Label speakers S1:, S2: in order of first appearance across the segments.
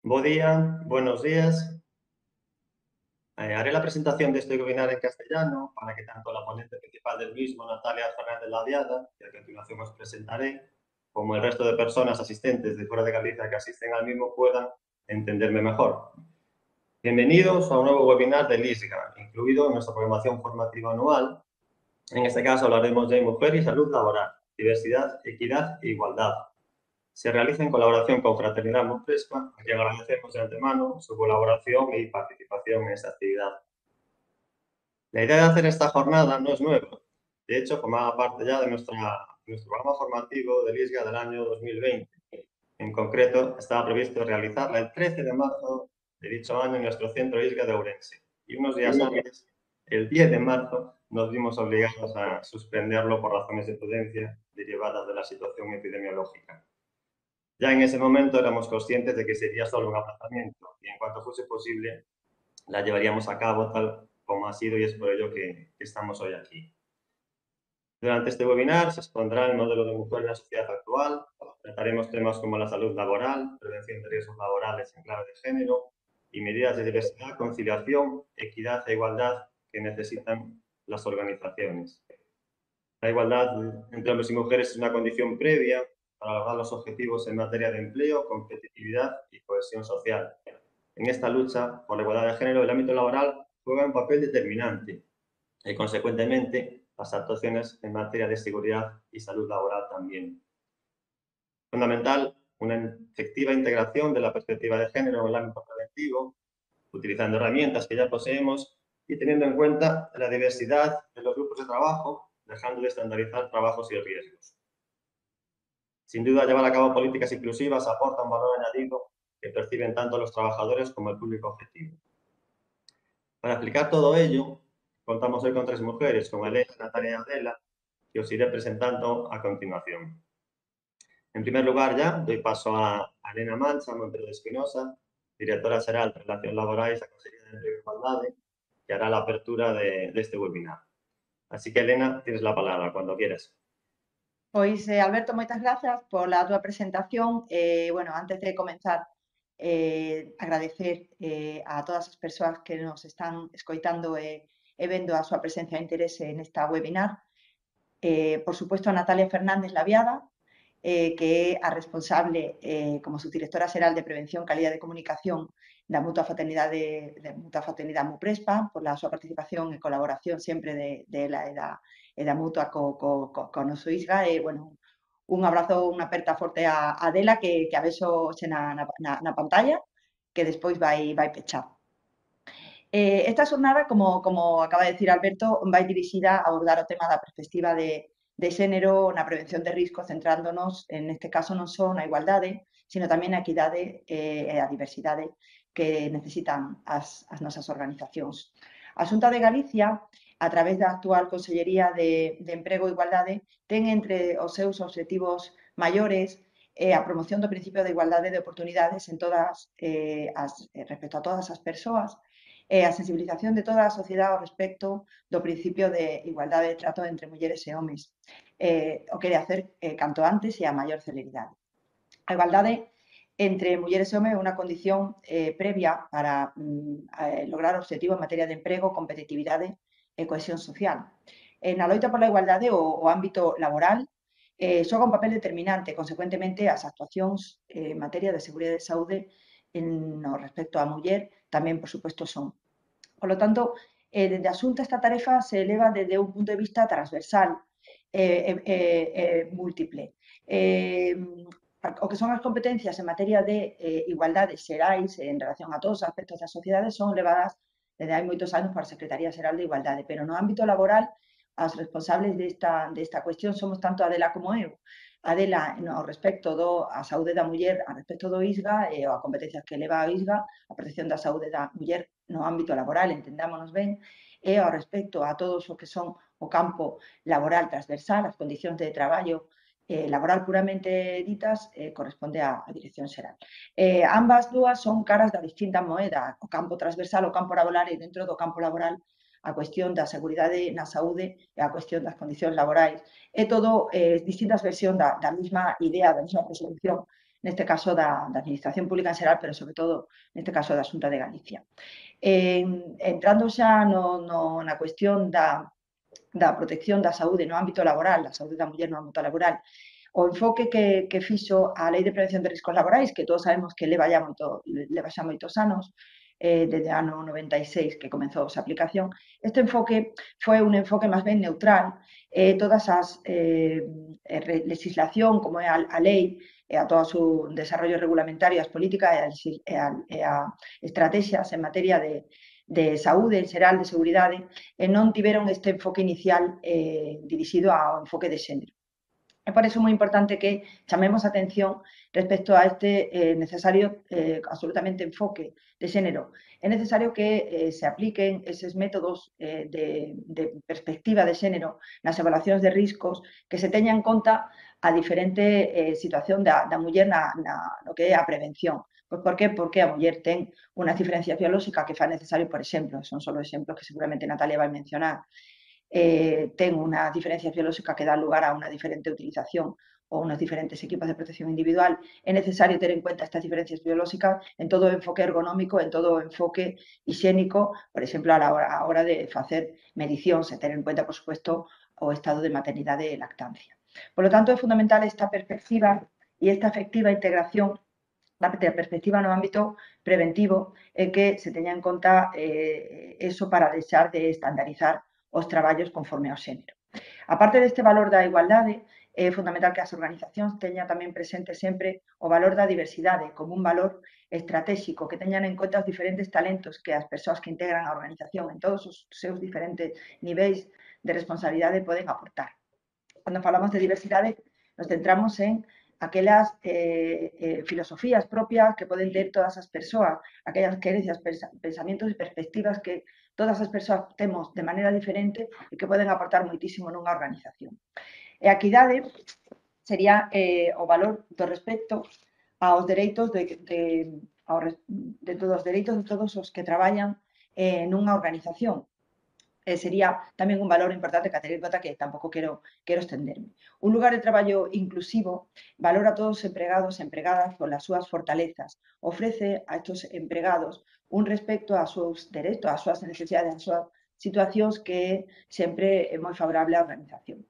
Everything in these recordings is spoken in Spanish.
S1: Buen día, buenos días. Haré la presentación de este webinar en castellano para que tanto la ponente principal del mismo, Natalia Fernández Laviada, que a continuación os presentaré, como el resto de personas asistentes de fuera de Galicia que asisten al mismo puedan entenderme mejor. Bienvenidos a un nuevo webinar del ISGA, incluido en nuestra programación formativa anual. En este caso hablaremos de mujer y salud laboral, diversidad, equidad e igualdad. Se realiza en colaboración con Fraternidad Montrespa, a quien agradecemos de antemano su colaboración y participación en esta actividad. La idea de hacer esta jornada no es nueva. De hecho, formaba parte ya de nuestro programa formativo del ISGA del año 2020. En concreto, estaba previsto realizarla el 13 de marzo de dicho año en nuestro centro ISGA de Ourense. Y unos días antes, el 10 de marzo, nos vimos obligados a suspenderlo por razones de prudencia derivadas de la situación epidemiológica. Ya en ese momento éramos conscientes de que sería solo un aplazamiento y en cuanto fuese posible la llevaríamos a cabo tal como ha sido y es por ello que estamos hoy aquí. Durante este webinar se expondrá el modelo de mujer en la sociedad actual, trataremos temas como la salud laboral, prevención de riesgos laborales en clave de género y medidas de diversidad, conciliación, equidad e igualdad que necesitan las organizaciones. La igualdad entre hombres y mujeres es una condición previa para lograr los objetivos en materia de empleo, competitividad y cohesión social. En esta lucha por la igualdad de género, el ámbito laboral juega un papel determinante y, consecuentemente, las actuaciones en materia de seguridad y salud laboral también. Fundamental una efectiva integración de la perspectiva de género en el ámbito preventivo, utilizando herramientas que ya poseemos y teniendo en cuenta la diversidad de los grupos de trabajo, dejando de estandarizar trabajos y riesgos. Sin duda, llevar a cabo políticas inclusivas aporta un valor añadido que perciben tanto los trabajadores como el público objetivo. Para explicar todo ello, contamos hoy con tres mujeres, con Elena, Natalia y Adela, que os iré presentando a continuación. En primer lugar, ya doy paso a Elena Mancha Montero de Espinosa, directora xeral de Relacións Laborais da Consellería de Emprego e Igualdade, que hará la apertura de este webinar. Así que, Elena, tienes la palabra cuando quieras.
S2: Pois, Alberto, moitas grazas pola túa presentación. Bueno, antes de comenzar, agradecer a todas as persoas que nos están escoitando e vendo a súa presencia e interese nesta webinar. Por suposto, a Natalia Fernández Laviada, que é a responsable como subdirectora xeral de Prevención, Calidade de Comunicación da Mutua Fraternidade Montrespa, pola súa participación e colaboración sempre de ela e da Mutua co noso ISGA. Bueno, un abrazo, unha aperta forte a Adela, que a vexo xe na pantalla, que despois vai pechar. Esta xornada, como acaba de decir Alberto, vai dirixida a abordar o tema da perspectiva de xénero na prevención de riscos, centrándonos, neste caso, non só na igualdade, sino tamén na equidade e a diversidade que necesitan as nosas organizacións. A Xunta de Galicia, a través da actual Consellería de Emprego e Igualdade, ten entre os seus obxectivos maiores a promoción do principio de igualdade de oportunidades en todas respecto a todas as persoas, e a sensibilización de toda a sociedade ao respecto do principio de igualdade de trato entre mulleres e homes, o quere hacer canto antes e a maior celeridade. A igualdade entre mulleres e homes é unha condición previa para lograr o obxectivo en materia de emprego, competitividade e cohesión social. Na loita pola igualdade, o ámbito laboral xoga un papel determinante. Consecuentemente, as actuacións en materia de seguridade e saúde no respecto á muller tamén, por suposto, son. Por lo tanto, desde a Xunta esta tarefa se eleva desde un punto de vista transversal múltiple. O que son as competencias en materia de igualdade xerais en relación a todos os aspectos da sociedade son levadas desde hai moitos anos para a Secretaría Xeral de Igualdade, pero no ámbito laboral as responsables desta cuestión somos tanto Adela como eu. Adela, ao respecto a saúde da muller, ao respecto do ISGA e a competencias que leva a ISGA, a protección da saúde da muller no ámbito laboral, entendámonos ben, e ao respecto a todos o que son o campo laboral transversal, as condicións de traballo laboral puramente ditas, corresponde á Dirección Xeral. Ambas dúas son caras da distinta moeda, o campo transversal, o campo laboral, e dentro do campo laboral a cuestión da seguridade na saúde e a cuestión das condicións laborais. É todo distintas versións da mesma idea, da mesma resolución neste caso da Administración Pública en xeral, pero sobre todo neste caso da Xunta de Galicia. Entrando xa na cuestión da protección da saúde no ámbito laboral, da saúde da muller no ámbito laboral, o enfoque que fixo a Lei de Prevención de Riscos Laborais, que todos sabemos que leva xa moitos anos, desde o ano 96 que comezou a súa aplicación, este enfoque foi un enfoque máis ben neutral, todas as legislación, como é a lei, e a todo o seu desarrollo regulamentario, as políticas e a estrategias en materia de saúde en xeral, de seguridade, non tiveron este enfoque inicial dirixido ao enfoque de xénero. É por iso moi importante que chamemos a atención respecto a este necesario absolutamente enfoque de xénero. É necesario que se apliquen eses métodos de perspectiva de xénero nas evaluacións de riscos, que se teña en conta a diferente situación da muller no que é a prevención. Pois por qué? Porque a muller ten unha diferencia biolóxica que fa necesario, por exemplo, son só exemplos que seguramente Natalia vai mencionar, ten unha diferencia biolóxica que dá lugar a unha diferente utilización ou unos diferentes equipos de protección individual, é necesario ter en cuenta estas diferencias biolóxicas en todo o enfoque ergonómico, en todo o enfoque higiénico, por exemplo, a la hora de facer medicións e ter en cuenta, por supuesto, o estado de maternidade e lactancia. Por lo tanto, é fundamental esta perspectiva e esta efectiva integración da perspectiva no ámbito preventivo é que se teña en conta eso para deixar de estandarizar os traballos conforme ao xénero. A parte deste valor da igualdade, é fundamental que as organizacións teñan tamén presente sempre o valor da diversidade como un valor estratégico, que teñan en conta os diferentes talentos que as persoas que integran a organización en todos os seus diferentes niveis de responsabilidade poden aportar. Cando falamos de diversidade, nos centramos en aquelas filosofías propias que poden ter todas as persoas, aquelas creencias, pensamientos e perspectivas que todas as persoas temos de maneira diferente e que poden aportar moitísimo nunha organización. E a equidade sería o valor do respecto aos dereitos de todos os dereitos de todos os que traballan nunha organización. Sería tamén un valor importante que a ter en conta, que tampouco quero estenderme. Un lugar de traballo inclusivo valora a todos os empregados e empregadas polas súas fortalezas, ofrece a estos empregados un respecto ás seus dereitos, ás súas necesidades, ás súas situacións que sempre é moi favorable á organización.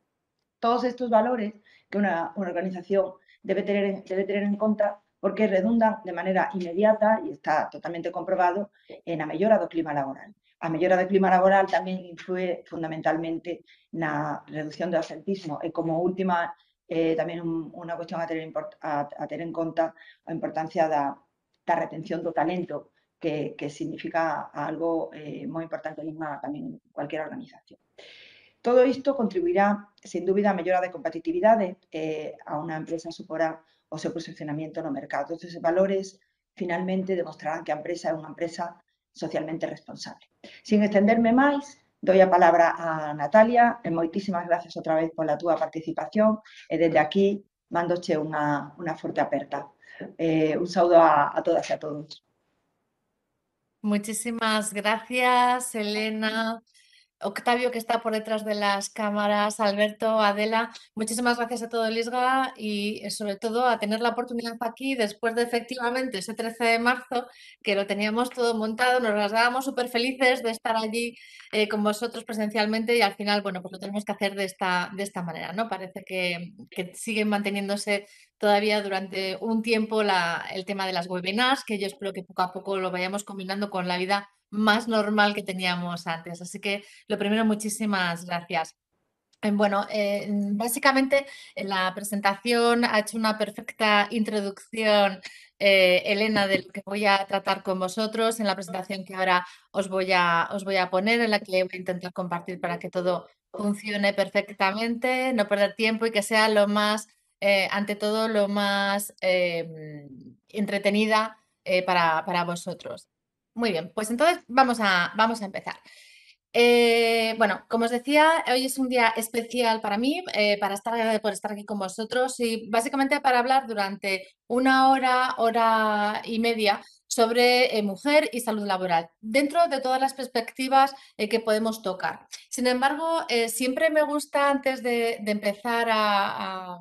S2: Todos estes valores que unha organización debe ter en conta porque redundan de maneira inmediata, e está totalmente comprobado, na mellora do clima laboral. A mellora do clima laboral tamén influe fundamentalmente na reducción do absentismo e como última tamén unha cuestión a ter en conta a importancia da retención do talento que significa algo moi importante tamén en cualquier organización. Todo isto contribuirá, sen dúbida, a mellora de competitividade a unha empresa suporá o seu posicionamento no mercado. Estes valores, finalmente, demostrarán que a empresa é unha empresa socialmente responsable. Sin estenderme máis, doi a palabra a Natalia e moitísimas gracias outra vez pola túa participación e desde aquí mandoche unha forte aperta. Un saúdo a todas e a todos.
S3: Muchísimas gracias, Elena. Octavio, que está por detrás de las cámaras, Alberto, Adela, muchísimas gracias a todo el ISGA y sobre todo a tener la oportunidad aquí después de efectivamente ese 13 de marzo que lo teníamos todo montado, nos las dábamos súper felices de estar allí con vosotros presencialmente y al final, bueno, pues lo tenemos que hacer de esta manera, ¿no? Parece que siguen manteniéndose todavía durante un tiempo el tema de las webinars, que yo espero que poco a poco lo vayamos combinando con la vida más normal que teníamos antes. Así que lo primero, muchísimas gracias. Bueno, básicamente la presentación ha hecho una perfecta introducción, Elena, de lo que voy a tratar con vosotros en la presentación que ahora os voy a poner, en la que voy a intentar compartir para que todo funcione perfectamente, no perder tiempo y que sea lo más, ante todo, lo más entretenida para vosotros. Muy bien, pues entonces vamos a empezar. Bueno, como os decía, hoy es un día especial para mí, por estar aquí con vosotros y básicamente para hablar durante una hora, hora y media sobre mujer y salud laboral, dentro de todas las perspectivas que podemos tocar. Sin embargo, siempre me gusta, antes de empezar a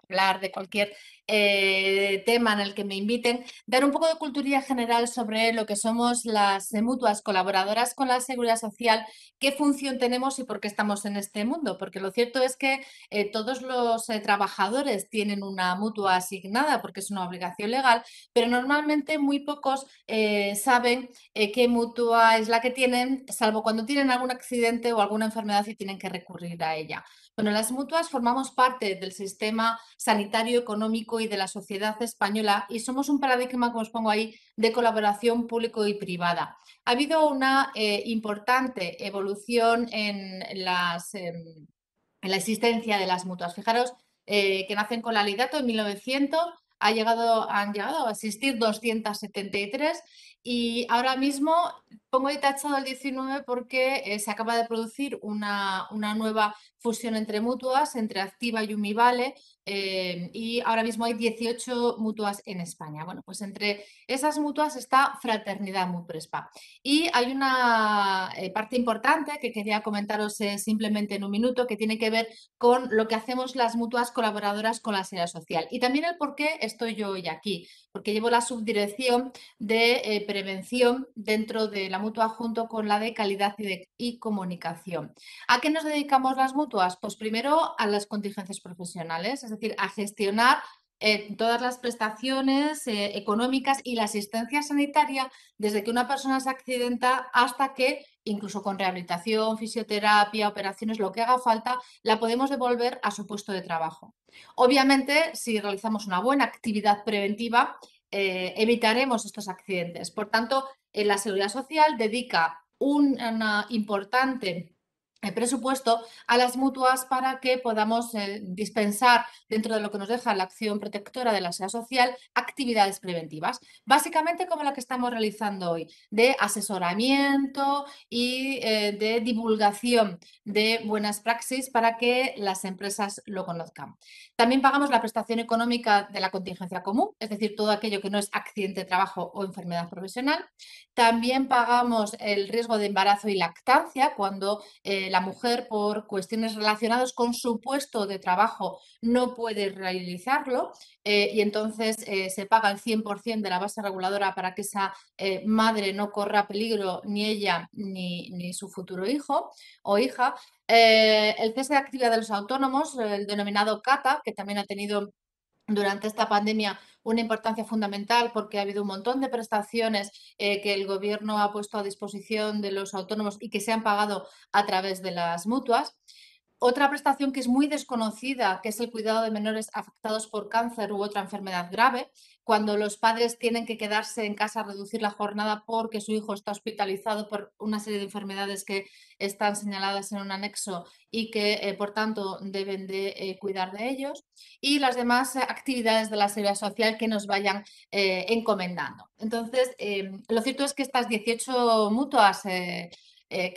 S3: hablar de cualquier tema en el que me inviten, dar un poco de cultura general sobre lo que somos las mutuas colaboradoras con la Seguridad Social, qué función tenemos y por qué estamos en este mundo. Porque lo cierto es que todos los trabajadores tienen una mutua asignada porque es una obligación legal, pero normalmente muy pocos saben qué mutua es la que tienen, salvo cuando tienen algún accidente o alguna enfermedad y tienen que recurrir a ella. Bueno, las mutuas formamos parte del sistema sanitario, económico y de la sociedad española y somos un paradigma, como os pongo ahí, de colaboración público y privada. Ha habido una importante evolución en la existencia de las mutuas. Fijaros que nacen con la Ley Dato en 1900, han llegado a existir 273 y ahora mismo pongo ahí tachado el 19 porque se acaba de producir una nueva fusión entre mutuas, entre Activa y Umivale, y ahora mismo hay 18 mutuas en España. Bueno, pues entre esas mutuas está Fraternidad Mutuespa. Y hay una parte importante que quería comentaros simplemente en un minuto, que tiene que ver con lo que hacemos las mutuas colaboradoras con la Seguridad Social. Y también el por qué estoy yo hoy aquí, porque llevo la subdirección de prevención dentro de la mutua junto con la de calidad y comunicación. ¿A qué nos dedicamos las mutuas? Pues primero a las contingencias profesionales, es decir, a gestionar todas las prestaciones económicas y la asistencia sanitaria desde que una persona se accidenta hasta que, incluso con rehabilitación, fisioterapia, operaciones, lo que haga falta, la podemos devolver a su puesto de trabajo. Obviamente, si realizamos una buena actividad preventiva, evitaremos estos accidentes. Por tanto, la Seguridad Social dedica una importante presupuesto a las mutuas para que podamos dispensar, dentro de lo que nos deja la acción protectora de la Seguridad Social, actividades preventivas, básicamente como la que estamos realizando hoy, de asesoramiento y de divulgación de buenas praxis para que las empresas lo conozcan. También pagamos la prestación económica de la contingencia común, es decir, todo aquello que no es accidente de trabajo o enfermedad profesional. También pagamos el riesgo de embarazo y lactancia cuando la mujer, por cuestiones relacionadas con su puesto de trabajo, no puede realizarlo y entonces se paga el 100% de la base reguladora para que esa madre no corra peligro ni ella ni su futuro hijo o hija. El cese de actividad de los autónomos, el denominado CATA, que también ha tenido durante esta pandemia una importancia fundamental porque ha habido un montón de prestaciones que el Gobierno ha puesto a disposición de los autónomos y que se han pagado a través de las mutuas. Otra prestación que es muy desconocida, que es el cuidado de menores afectados por cáncer u otra enfermedad grave, cuando los padres tienen que quedarse en casa a reducir la jornada porque su hijo está hospitalizado por una serie de enfermedades que están señaladas en un anexo y que, por tanto, deben de cuidar de ellos. Y las demás actividades de la Seguridad Social que nos vayan encomendando. Entonces, lo cierto es que estas 18 mutuas que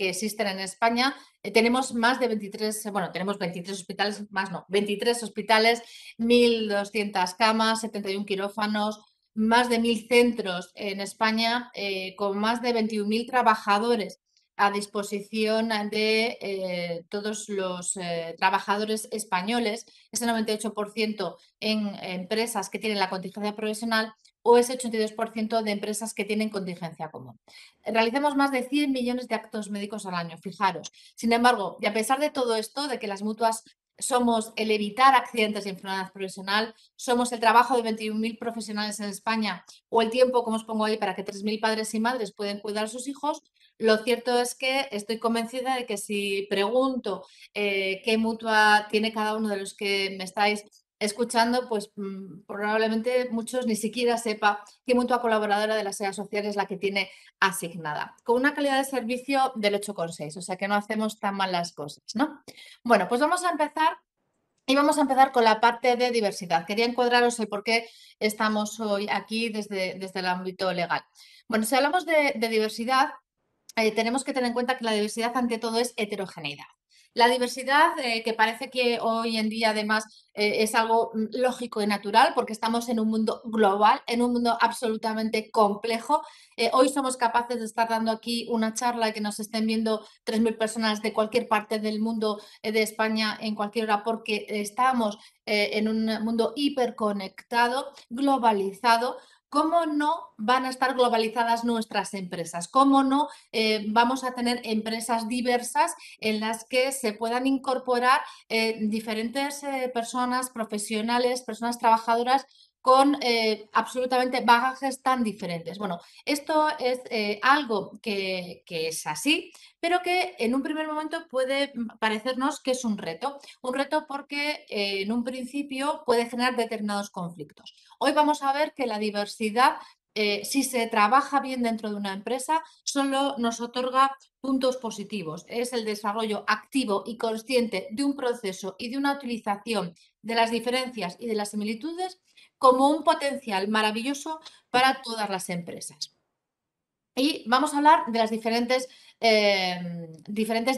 S3: existen en España, tenemos más de 23, bueno, tenemos 23 hospitales, más no, 23 hospitales, 1.200 camas, 71 quirófanos, más de 1.000 centros en España, con más de 21.000 trabajadores a disposición de todos los trabajadores españoles, ese 98% en empresas que tienen la contingencia profesional o ese 82% de empresas que tienen contingencia común. Realizamos más de 100 millones de actos médicos al año, fijaros. Sin embargo, y a pesar de todo esto, de que las mutuas somos el evitar accidentes y enfermedad profesional, somos el trabajo de 21.000 profesionales en España o el tiempo, como os pongo ahí, para que 3.000 padres y madres puedan cuidar a sus hijos, lo cierto es que estoy convencida de que si pregunto qué mutua tiene cada uno de los que me estáis escuchando, pues probablemente muchos ni siquiera sepa qué mutua colaboradora de la Seguridad Social es la que tiene asignada, con una calidad de servicio del 8,6, o sea que no hacemos tan mal las cosas, ¿no? Bueno, pues vamos a empezar. Y vamos a empezar con la parte de diversidad. Quería encuadraros el por qué estamos hoy aquí desde el ámbito legal. Bueno, si hablamos de diversidad, tenemos que tener en cuenta que la diversidad ante todo es heterogeneidad. La diversidad, que parece que hoy en día además es algo lógico y natural porque estamos en un mundo global, en un mundo absolutamente complejo. Hoy somos capaces de estar dando aquí una charla y que nos estén viendo 3.000 personas de cualquier parte del mundo, de España, en cualquier hora, porque estamos en un mundo hiperconectado, globalizado. ¿Cómo no van a estar globalizadas nuestras empresas? ¿Cómo no vamos a tener empresas diversas en las que se puedan incorporar diferentes personas profesionales, personas trabajadoras con absolutamente bagajes tan diferentes? Bueno, esto es algo que es así, pero que en un primer momento puede parecernos que es un reto porque en un principio puede generar determinados conflictos. Hoy vamos a ver que la diversidad, si se trabaja bien dentro de una empresa, solo nos otorga puntos positivos. Es el desarrollo activo y consciente de un proceso y de una utilización de las diferencias y de las similitudes como un potencial maravilloso para todas las empresas. Y vamos a hablar de las diferentes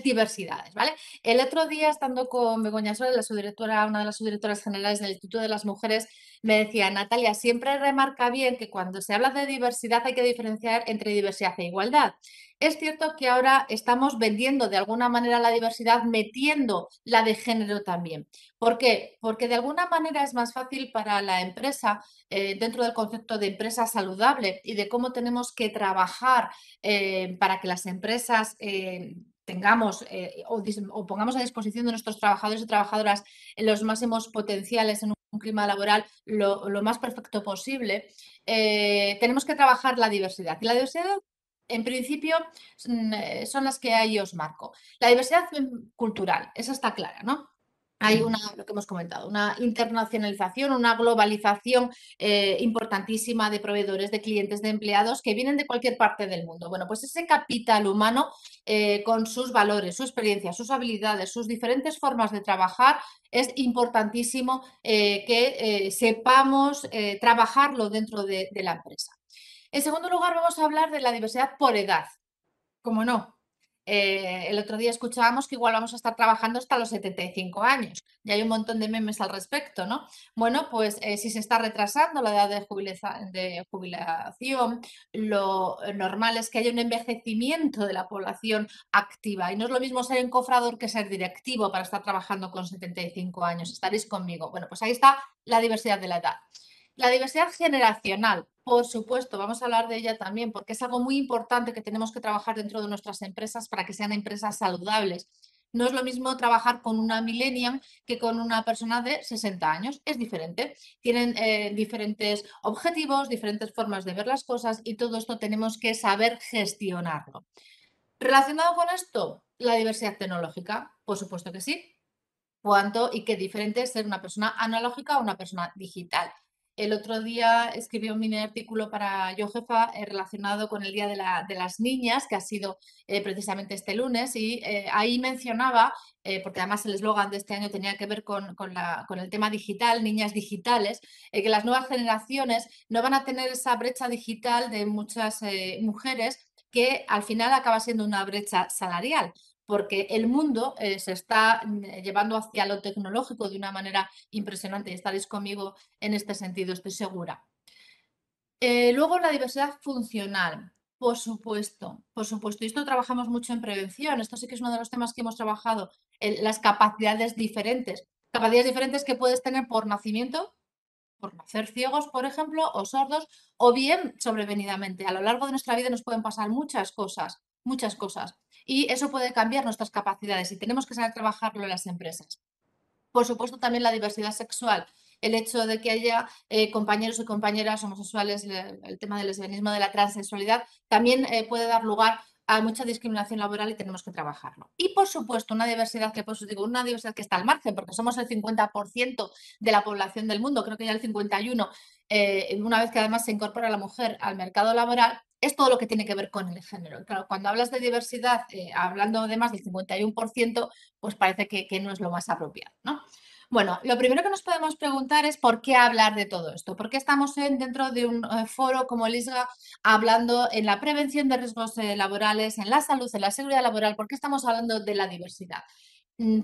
S3: diversidades, ¿vale? El otro día, estando con Begoña Soler, la subdirectora, una de las subdirectoras generales del Instituto de las Mujeres, me decía: Natalia, siempre remarca bien que cuando se habla de diversidad hay que diferenciar entre diversidad e igualdad. Es cierto que ahora estamos vendiendo de alguna manera la diversidad, metiendo la de género también. ¿Por qué? Porque de alguna manera es más fácil para la empresa, dentro del concepto de empresa saludable y de cómo tenemos que trabajar para que las empresas tengamos o pongamos a disposición de nuestros trabajadores y trabajadoras en los máximos potenciales en un clima laboral lo más perfecto posible, tenemos que trabajar la diversidad. Y la diversidad, en principio, son las que ahí os marco. La diversidad cultural, esa está clara, ¿no? Hay lo que hemos comentado, una internacionalización, una globalización importantísima de proveedores, de clientes, de empleados que vienen de cualquier parte del mundo. Bueno, pues ese capital humano, con sus valores, su experiencia, sus habilidades, sus diferentes formas de trabajar, es importantísimo que sepamos trabajarlo dentro de la empresa. En segundo lugar, vamos a hablar de la diversidad por edad. ¿Cómo no? El otro día escuchábamos que igual vamos a estar trabajando hasta los 75 años. Y hay un montón de memes al respecto, ¿no? Bueno, pues si se está retrasando la edad de jubilación, lo normal es que haya un envejecimiento de la población activa. Y no es lo mismo ser encofrador que ser directivo para estar trabajando con 75 años. ¿Estaréis conmigo? Bueno, pues ahí está la diversidad de la edad. La diversidad generacional, por supuesto, vamos a hablar de ella también, porque es algo muy importante que tenemos que trabajar dentro de nuestras empresas para que sean empresas saludables. No es lo mismo trabajar con una millennial que con una persona de 60 años. Es diferente. Tienen diferentes objetivos, diferentes formas de ver las cosas y todo esto tenemos que saber gestionarlo. Relacionado con esto, la diversidad tecnológica, por supuesto que sí. ¿Cuánto y qué diferente es ser una persona analógica o una persona digital? El otro día escribí un mini artículo para Yo Jefa relacionado con el Día de las Niñas, que ha sido precisamente este lunes, y ahí mencionaba, porque además el eslogan de este año tenía que ver con el tema digital, niñas digitales, que las nuevas generaciones no van a tener esa brecha digital de muchas mujeres que al final acaba siendo una brecha salarial, porque el mundo se está llevando hacia lo tecnológico de una manera impresionante y estaréis conmigo en este sentido, estoy segura. Luego la diversidad funcional, por supuesto, por supuesto. Y esto trabajamos mucho en prevención, esto sí que es uno de los temas que hemos trabajado, las capacidades diferentes que puedes tener por nacimiento, por nacer ciegos, por ejemplo, o sordos, o bien sobrevenidamente. A lo largo de nuestra vida nos pueden pasar muchas cosas, y eso puede cambiar nuestras capacidades y tenemos que saber trabajarlo en las empresas. Por supuesto, también la diversidad sexual, el hecho de que haya compañeros y compañeras homosexuales, el tema del lesbianismo, de la transexualidad, también puede dar lugar a mucha discriminación laboral y tenemos que trabajarlo. Y por supuesto, una diversidad que, pues digo, una diversidad que está al margen, porque somos el 50% de la población del mundo, creo que ya el 51%, una vez que además se incorpora la mujer al mercado laboral, es todo lo que tiene que ver con el género. Claro, cuando hablas de diversidad, hablando de más del 51%, pues parece que no es lo más apropiado, ¿no? Bueno, lo primero que nos podemos preguntar es por qué hablar de todo esto, por qué estamos dentro de un foro como el ISGA hablando en la prevención de riesgos laborales, en la salud, en la seguridad laboral, por qué estamos hablando de la diversidad.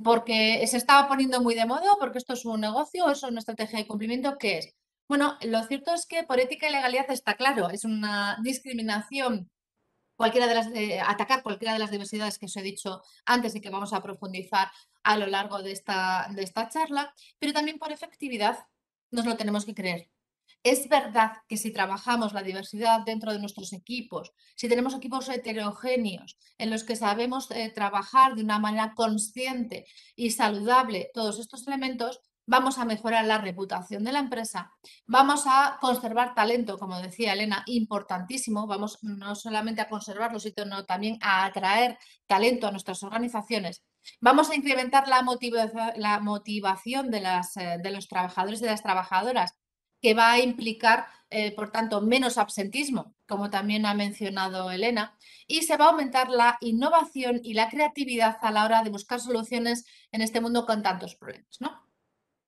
S3: porque se estaba poniendo muy de moda, porque esto es un negocio, es una estrategia de cumplimiento, ¿qué es? Bueno, lo cierto es que por ética y legalidad está claro, es una discriminación atacar cualquiera de las diversidades que os he dicho antes y que vamos a profundizar a lo largo de esta charla, pero también por efectividad nos lo tenemos que creer. Es verdad que si trabajamos la diversidad dentro de nuestros equipos, si tenemos equipos heterogéneos en los que sabemos trabajar de una manera consciente y saludable todos estos elementos, vamos a mejorar la reputación de la empresa, vamos a conservar talento, como decía Elena, importantísimo, vamos no solamente a conservarlo, sino también a atraer talento a nuestras organizaciones. Vamos a incrementar la motivación de los trabajadores y de las trabajadoras, que va a implicar, por tanto, menos absentismo, como también ha mencionado Elena, y se va a aumentar la innovación y la creatividad a la hora de buscar soluciones en este mundo con tantos problemas, ¿no?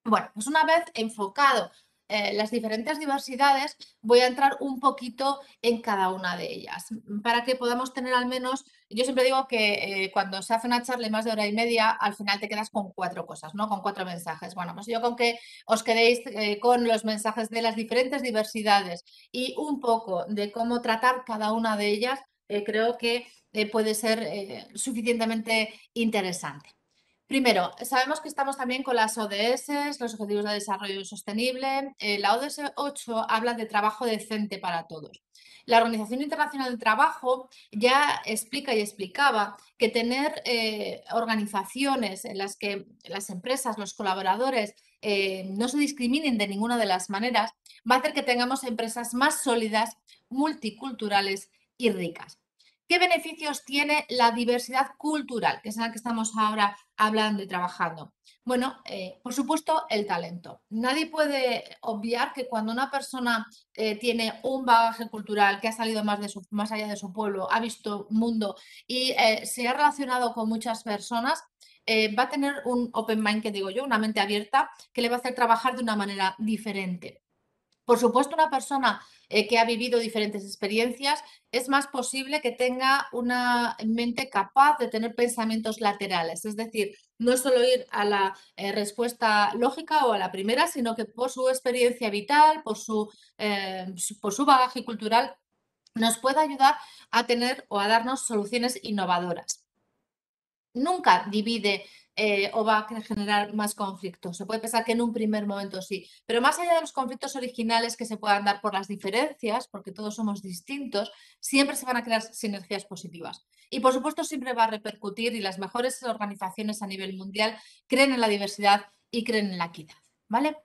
S3: Bueno, pues una vez enfocado las diferentes diversidades, voy a entrar un poquito en cada una de ellas, para que podamos tener al menos, yo siempre digo que cuando se hace una charla de más de hora y media, al final te quedas con 4 cosas, ¿no? Con 4 mensajes. Bueno, pues yo con que os quedéis con los mensajes de las diferentes diversidades y un poco de cómo tratar cada una de ellas, creo que puede ser suficientemente interesante. Primero, sabemos que estamos también con las ODS, los Objetivos de Desarrollo Sostenible. La ODS 8 habla de trabajo decente para todos. La Organización Internacional del Trabajo ya explica y explicaba que tener organizaciones en las que las empresas, los colaboradores no se discriminen de ninguna de las maneras, va a hacer que tengamos empresas más sólidas, multiculturales y ricas. ¿Qué beneficios tiene la diversidad cultural, que es en la que estamos ahora hablando y trabajando? Bueno, por supuesto, el talento. Nadie puede obviar que cuando una persona tiene un bagaje cultural, que ha salido más allá de su pueblo, ha visto mundo y se ha relacionado con muchas personas, va a tener un open mind, que digo yo, una mente abierta, que le va a hacer trabajar de una manera diferente. Por supuesto, una persona que ha vivido diferentes experiencias es más posible que tenga una mente capaz de tener pensamientos laterales, es decir, no solo ir a la respuesta lógica o a la primera, sino que por su experiencia vital, por su bagaje cultural, nos pueda ayudar a tener o a darnos soluciones innovadoras. Nunca divide o va a generar más conflictos. Se puede pensar que en un primer momento sí, pero más allá de los conflictos originales que se puedan dar por las diferencias, porque todos somos distintos, siempre se van a crear sinergias positivas. Y por supuesto siempre va a repercutir, y las mejores organizaciones a nivel mundial creen en la diversidad y creen en la equidad, ¿vale?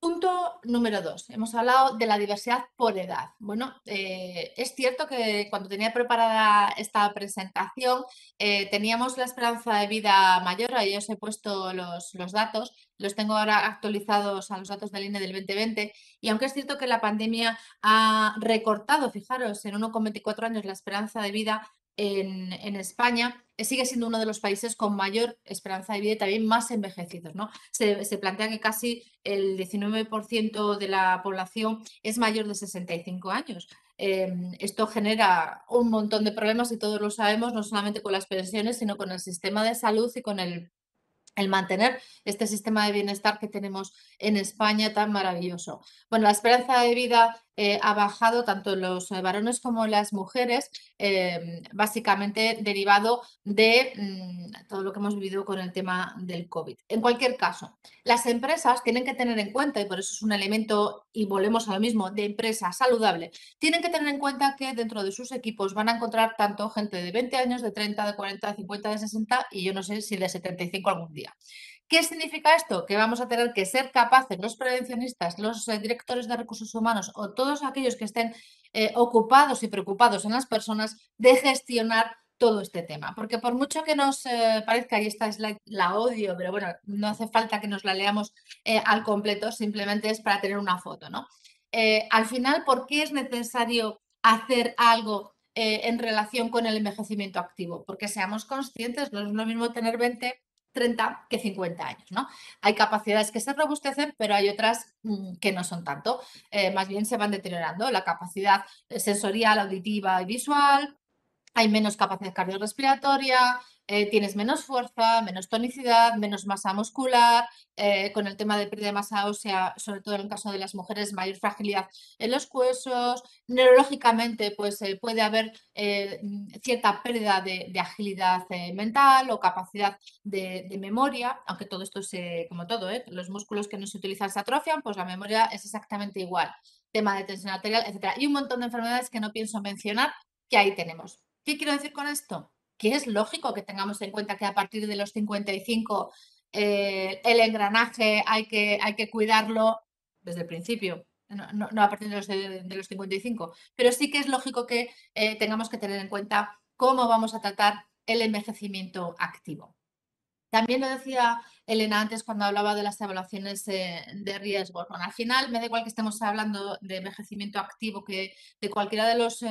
S3: Punto número 2. Hemos hablado de la diversidad por edad. Bueno, es cierto que cuando tenía preparada esta presentación teníamos la esperanza de vida mayor, ahí os he puesto los datos, los tengo ahora actualizados a los datos del INE del 2020, y aunque es cierto que la pandemia ha recortado, fijaros, en 1,24 años la esperanza de vida en España, sigue siendo uno de los países con mayor esperanza de vida y también más envejecidos, ¿no? Se plantea que casi el 19% de la población es mayor de 65 años. Esto genera un montón de problemas y todos lo sabemos, no solamente con las pensiones, sino con el sistema de salud y con el mantener este sistema de bienestar que tenemos en España tan maravilloso. Bueno, la esperanza de vida ha bajado tanto en los varones como en las mujeres, básicamente derivado de todo lo que hemos vivido con el tema del COVID. En cualquier caso, las empresas tienen que tener en cuenta, y por eso es un elemento, y volvemos a lo mismo, de empresa saludable, tienen que tener en cuenta que dentro de sus equipos van a encontrar tanto gente de 20 años, de 30, de 40, de 50, de 60 y yo no sé si de 75 algún día. ¿Qué significa esto? Que vamos a tener que ser capaces, los prevencionistas, los directores de recursos humanos o todos aquellos que estén ocupados y preocupados en las personas, de gestionar todo este tema. Porque por mucho que nos parezca, y esta slide la odio, pero bueno, no hace falta que nos la leamos al completo, simplemente es para tener una foto, ¿no? Al final, ¿por qué es necesario hacer algo en relación con el envejecimiento activo? Porque seamos conscientes, no es lo mismo tener 20, 30 que 50 años, ¿no? Hay capacidades que se robustecen, pero hay otras que no son tanto. Más bien se van deteriorando. La capacidad sensorial, auditiva y visual, hay menos capacidad cardiorrespiratoria, tienes menos fuerza, menos tonicidad, menos masa muscular, con el tema de pérdida de masa ósea, sobre todo en el caso de las mujeres, mayor fragilidad en los huesos, neurológicamente pues puede haber cierta pérdida de agilidad mental o capacidad de memoria, aunque todo esto es como todo, los músculos que no se utilizan se atrofian, pues la memoria es exactamente igual, tema de tensión arterial, etcétera, y un montón de enfermedades que no pienso mencionar que ahí tenemos. ¿Qué quiero decir con esto? Que es lógico que tengamos en cuenta que a partir de los 55 el engranaje hay que cuidarlo desde el principio, no a partir de los 55, pero sí que es lógico que tengamos que tener en cuenta cómo vamos a tratar el envejecimiento activo. También lo decía Elena antes cuando hablaba de las evaluaciones de riesgos. Bueno, al final me da igual que estemos hablando de envejecimiento activo que de cualquiera de los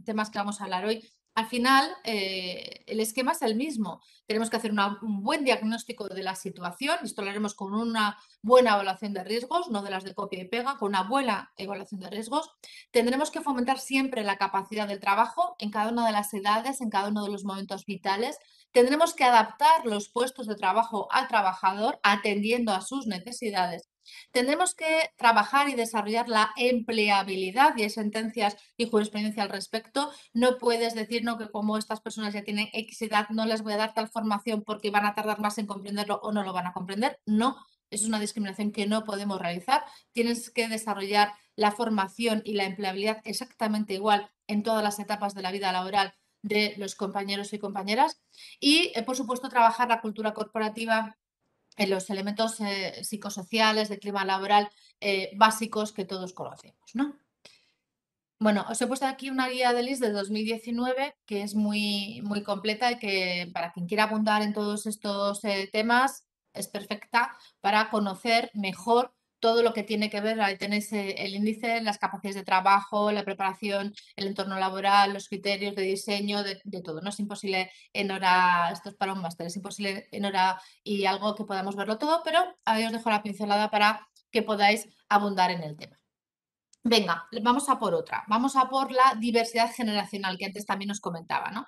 S3: temas que vamos a hablar hoy. Al final, el esquema es el mismo. Tenemos que hacer un buen diagnóstico de la situación. Esto lo haremos con una buena evaluación de riesgos, no de las de copia y pega, con una buena evaluación de riesgos. Tendremos que fomentar siempre la capacidad del trabajo en cada una de las edades, en cada uno de los momentos vitales. Tendremos que adaptar los puestos de trabajo al trabajador atendiendo a sus necesidades. Tendremos que trabajar y desarrollar la empleabilidad, y hay sentencias y jurisprudencia al respecto. No puedes decir no, que como estas personas ya tienen X edad, no les voy a dar tal formación porque van a tardar más en comprenderlo o no lo van a comprender. No, eso es una discriminación que no podemos realizar. Tienes que desarrollar la formación y la empleabilidad exactamente igual en todas las etapas de la vida laboral de los compañeros y compañeras. Y, por supuesto, trabajar la cultura corporativa en los elementos psicosociales, de clima laboral básicos que todos conocemos, ¿no? Bueno, os he puesto aquí una guía de LIS de 2019 que es muy, muy completa y que para quien quiera abundar en todos estos temas es perfecta para conocer mejor todo lo que tiene que ver. Ahí tenéis el índice, las capacidades de trabajo, la preparación, el entorno laboral, los criterios de diseño, de todo. No es imposible en hora, esto es para un máster, es imposible en hora y algo que podamos verlo todo, pero ahí os dejo la pincelada para que podáis abundar en el tema. Venga, vamos a por otra. Vamos a por la diversidad generacional que antes también os comentaba, ¿no?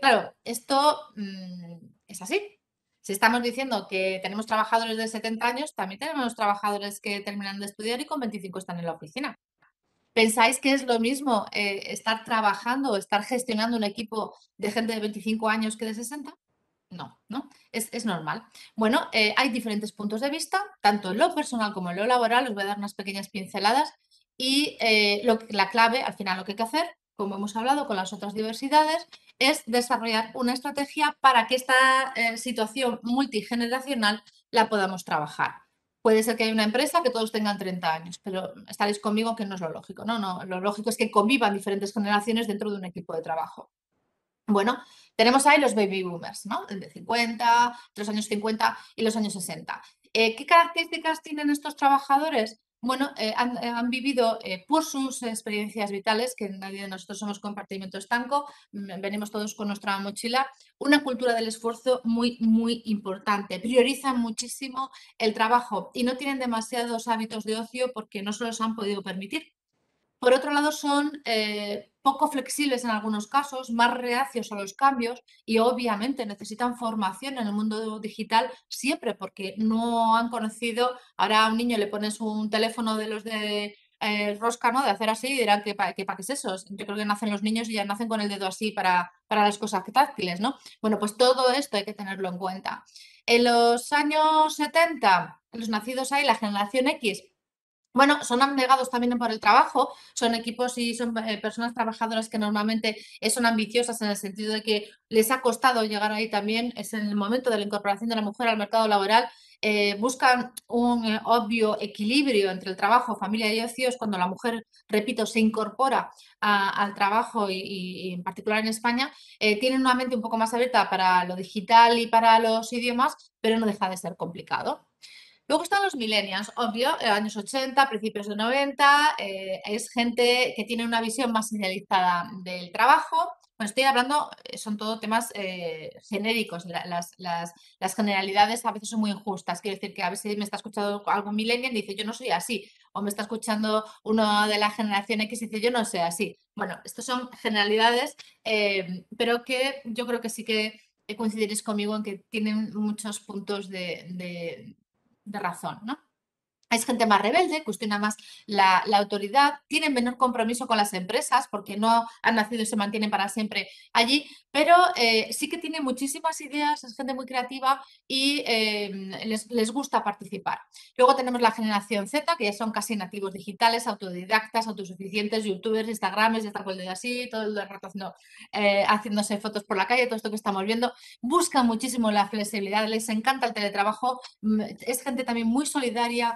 S3: Claro, esto es así. Si estamos diciendo que tenemos trabajadores de 70 años, también tenemos trabajadores que terminan de estudiar y con 25 están en la oficina. ¿Pensáis que es lo mismo estar trabajando o estar gestionando un equipo de gente de 25 años que de 60? No, ¿no? Es normal. Bueno, hay diferentes puntos de vista, tanto en lo personal como en lo laboral. Os voy a dar unas pequeñas pinceladas y la clave, al final, lo que hay que hacer, como hemos hablado con las otras diversidades, es desarrollar una estrategia para que esta situación multigeneracional la podamos trabajar. Puede ser que haya una empresa que todos tengan 30 años, pero estaréis conmigo que no es lo lógico, ¿no? No, lo lógico es que convivan diferentes generaciones dentro de un equipo de trabajo. Bueno, tenemos ahí los baby boomers, ¿no? El de 50, los años 50 y los años 60. ¿Qué características tienen estos trabajadores? Bueno, han vivido por sus experiencias vitales, que nadie de nosotros somos compartimento estanco, venimos todos con nuestra mochila, una cultura del esfuerzo muy, muy importante. Priorizan muchísimo el trabajo y no tienen demasiados hábitos de ocio porque no se los han podido permitir. Por otro lado, son poco flexibles en algunos casos, más reacios a los cambios y obviamente necesitan formación en el mundo digital siempre porque no han conocido. Ahora a un niño le pones un teléfono de los de rosca, ¿no? De hacer así y dirán que para qué es eso. Yo creo que nacen los niños y ya nacen con el dedo así para las cosas táctiles, ¿no? Bueno, pues todo esto hay que tenerlo en cuenta. En los años 70, los nacidos ahí, la generación X, bueno, son abnegados también por el trabajo, son equipos y son personas trabajadoras que normalmente son ambiciosas en el sentido de que les ha costado llegar ahí también, es en el momento de la incorporación de la mujer al mercado laboral, buscan un obvio equilibrio entre el trabajo, familia y ocio, es cuando la mujer, repito, se incorpora al trabajo y en particular en España, tienen una mente un poco más abierta para lo digital y para los idiomas, pero no deja de ser complicado. Luego están los millennials, obvio, años 80, principios de 90, es gente que tiene una visión más idealizada del trabajo. Bueno, estoy hablando, son todo temas genéricos, las generalidades a veces son muy injustas. Quiero decir que a veces me está escuchando algún millennial y dice yo no soy así, o me está escuchando uno de la generación X y dice yo no soy así. Bueno, estos son generalidades, pero que yo creo que sí que coincidiréis conmigo en que tienen muchos puntos de razón, ¿no? Es gente más rebelde, cuestiona más la autoridad, tienen menor compromiso con las empresas porque no han nacido y se mantienen para siempre allí, pero sí que tienen muchísimas ideas, es gente muy creativa y les gusta participar. Luego tenemos la generación Z, que ya son casi nativos digitales, autodidactas, autosuficientes, youtubers, instagramers, ya está con el dedo así, todo el rato haciéndose fotos por la calle, todo esto que estamos viendo. Buscan muchísimo la flexibilidad, les encanta el teletrabajo, es gente también muy solidaria,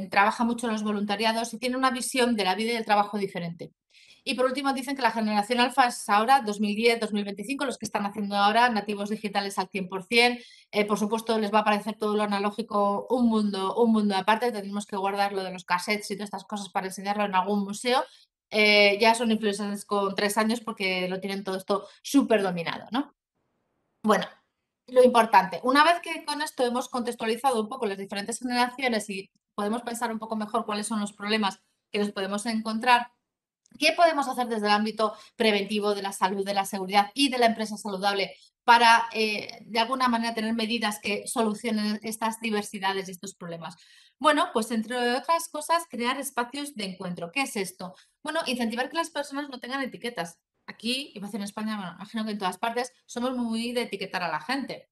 S3: trabaja mucho en los voluntariados y tiene una visión de la vida y del trabajo diferente. Y por último dicen que la generación alfa es ahora 2010-2025, los que están haciendo ahora nativos digitales al 100%. Por supuesto les va a parecer todo lo analógico un mundo aparte, tenemos que guardar lo de los cassettes y todas estas cosas para enseñarlo en algún museo. Ya son influencers con 3 años porque lo tienen todo esto súper dominado, ¿no? Bueno, lo importante, una vez que con esto hemos contextualizado un poco las diferentes generaciones y podemos pensar un poco mejor cuáles son los problemas que nos podemos encontrar, ¿qué podemos hacer desde el ámbito preventivo de la salud, de la seguridad y de la empresa saludable para, de alguna manera, tener medidas que solucionen estas diversidades y estos problemas? Bueno, pues entre otras cosas, crear espacios de encuentro. ¿Qué es esto? Bueno, incentivar que las personas no tengan etiquetas. Aquí, iba a decir en España, bueno, imagino que en todas partes, somos muy de etiquetar a la gente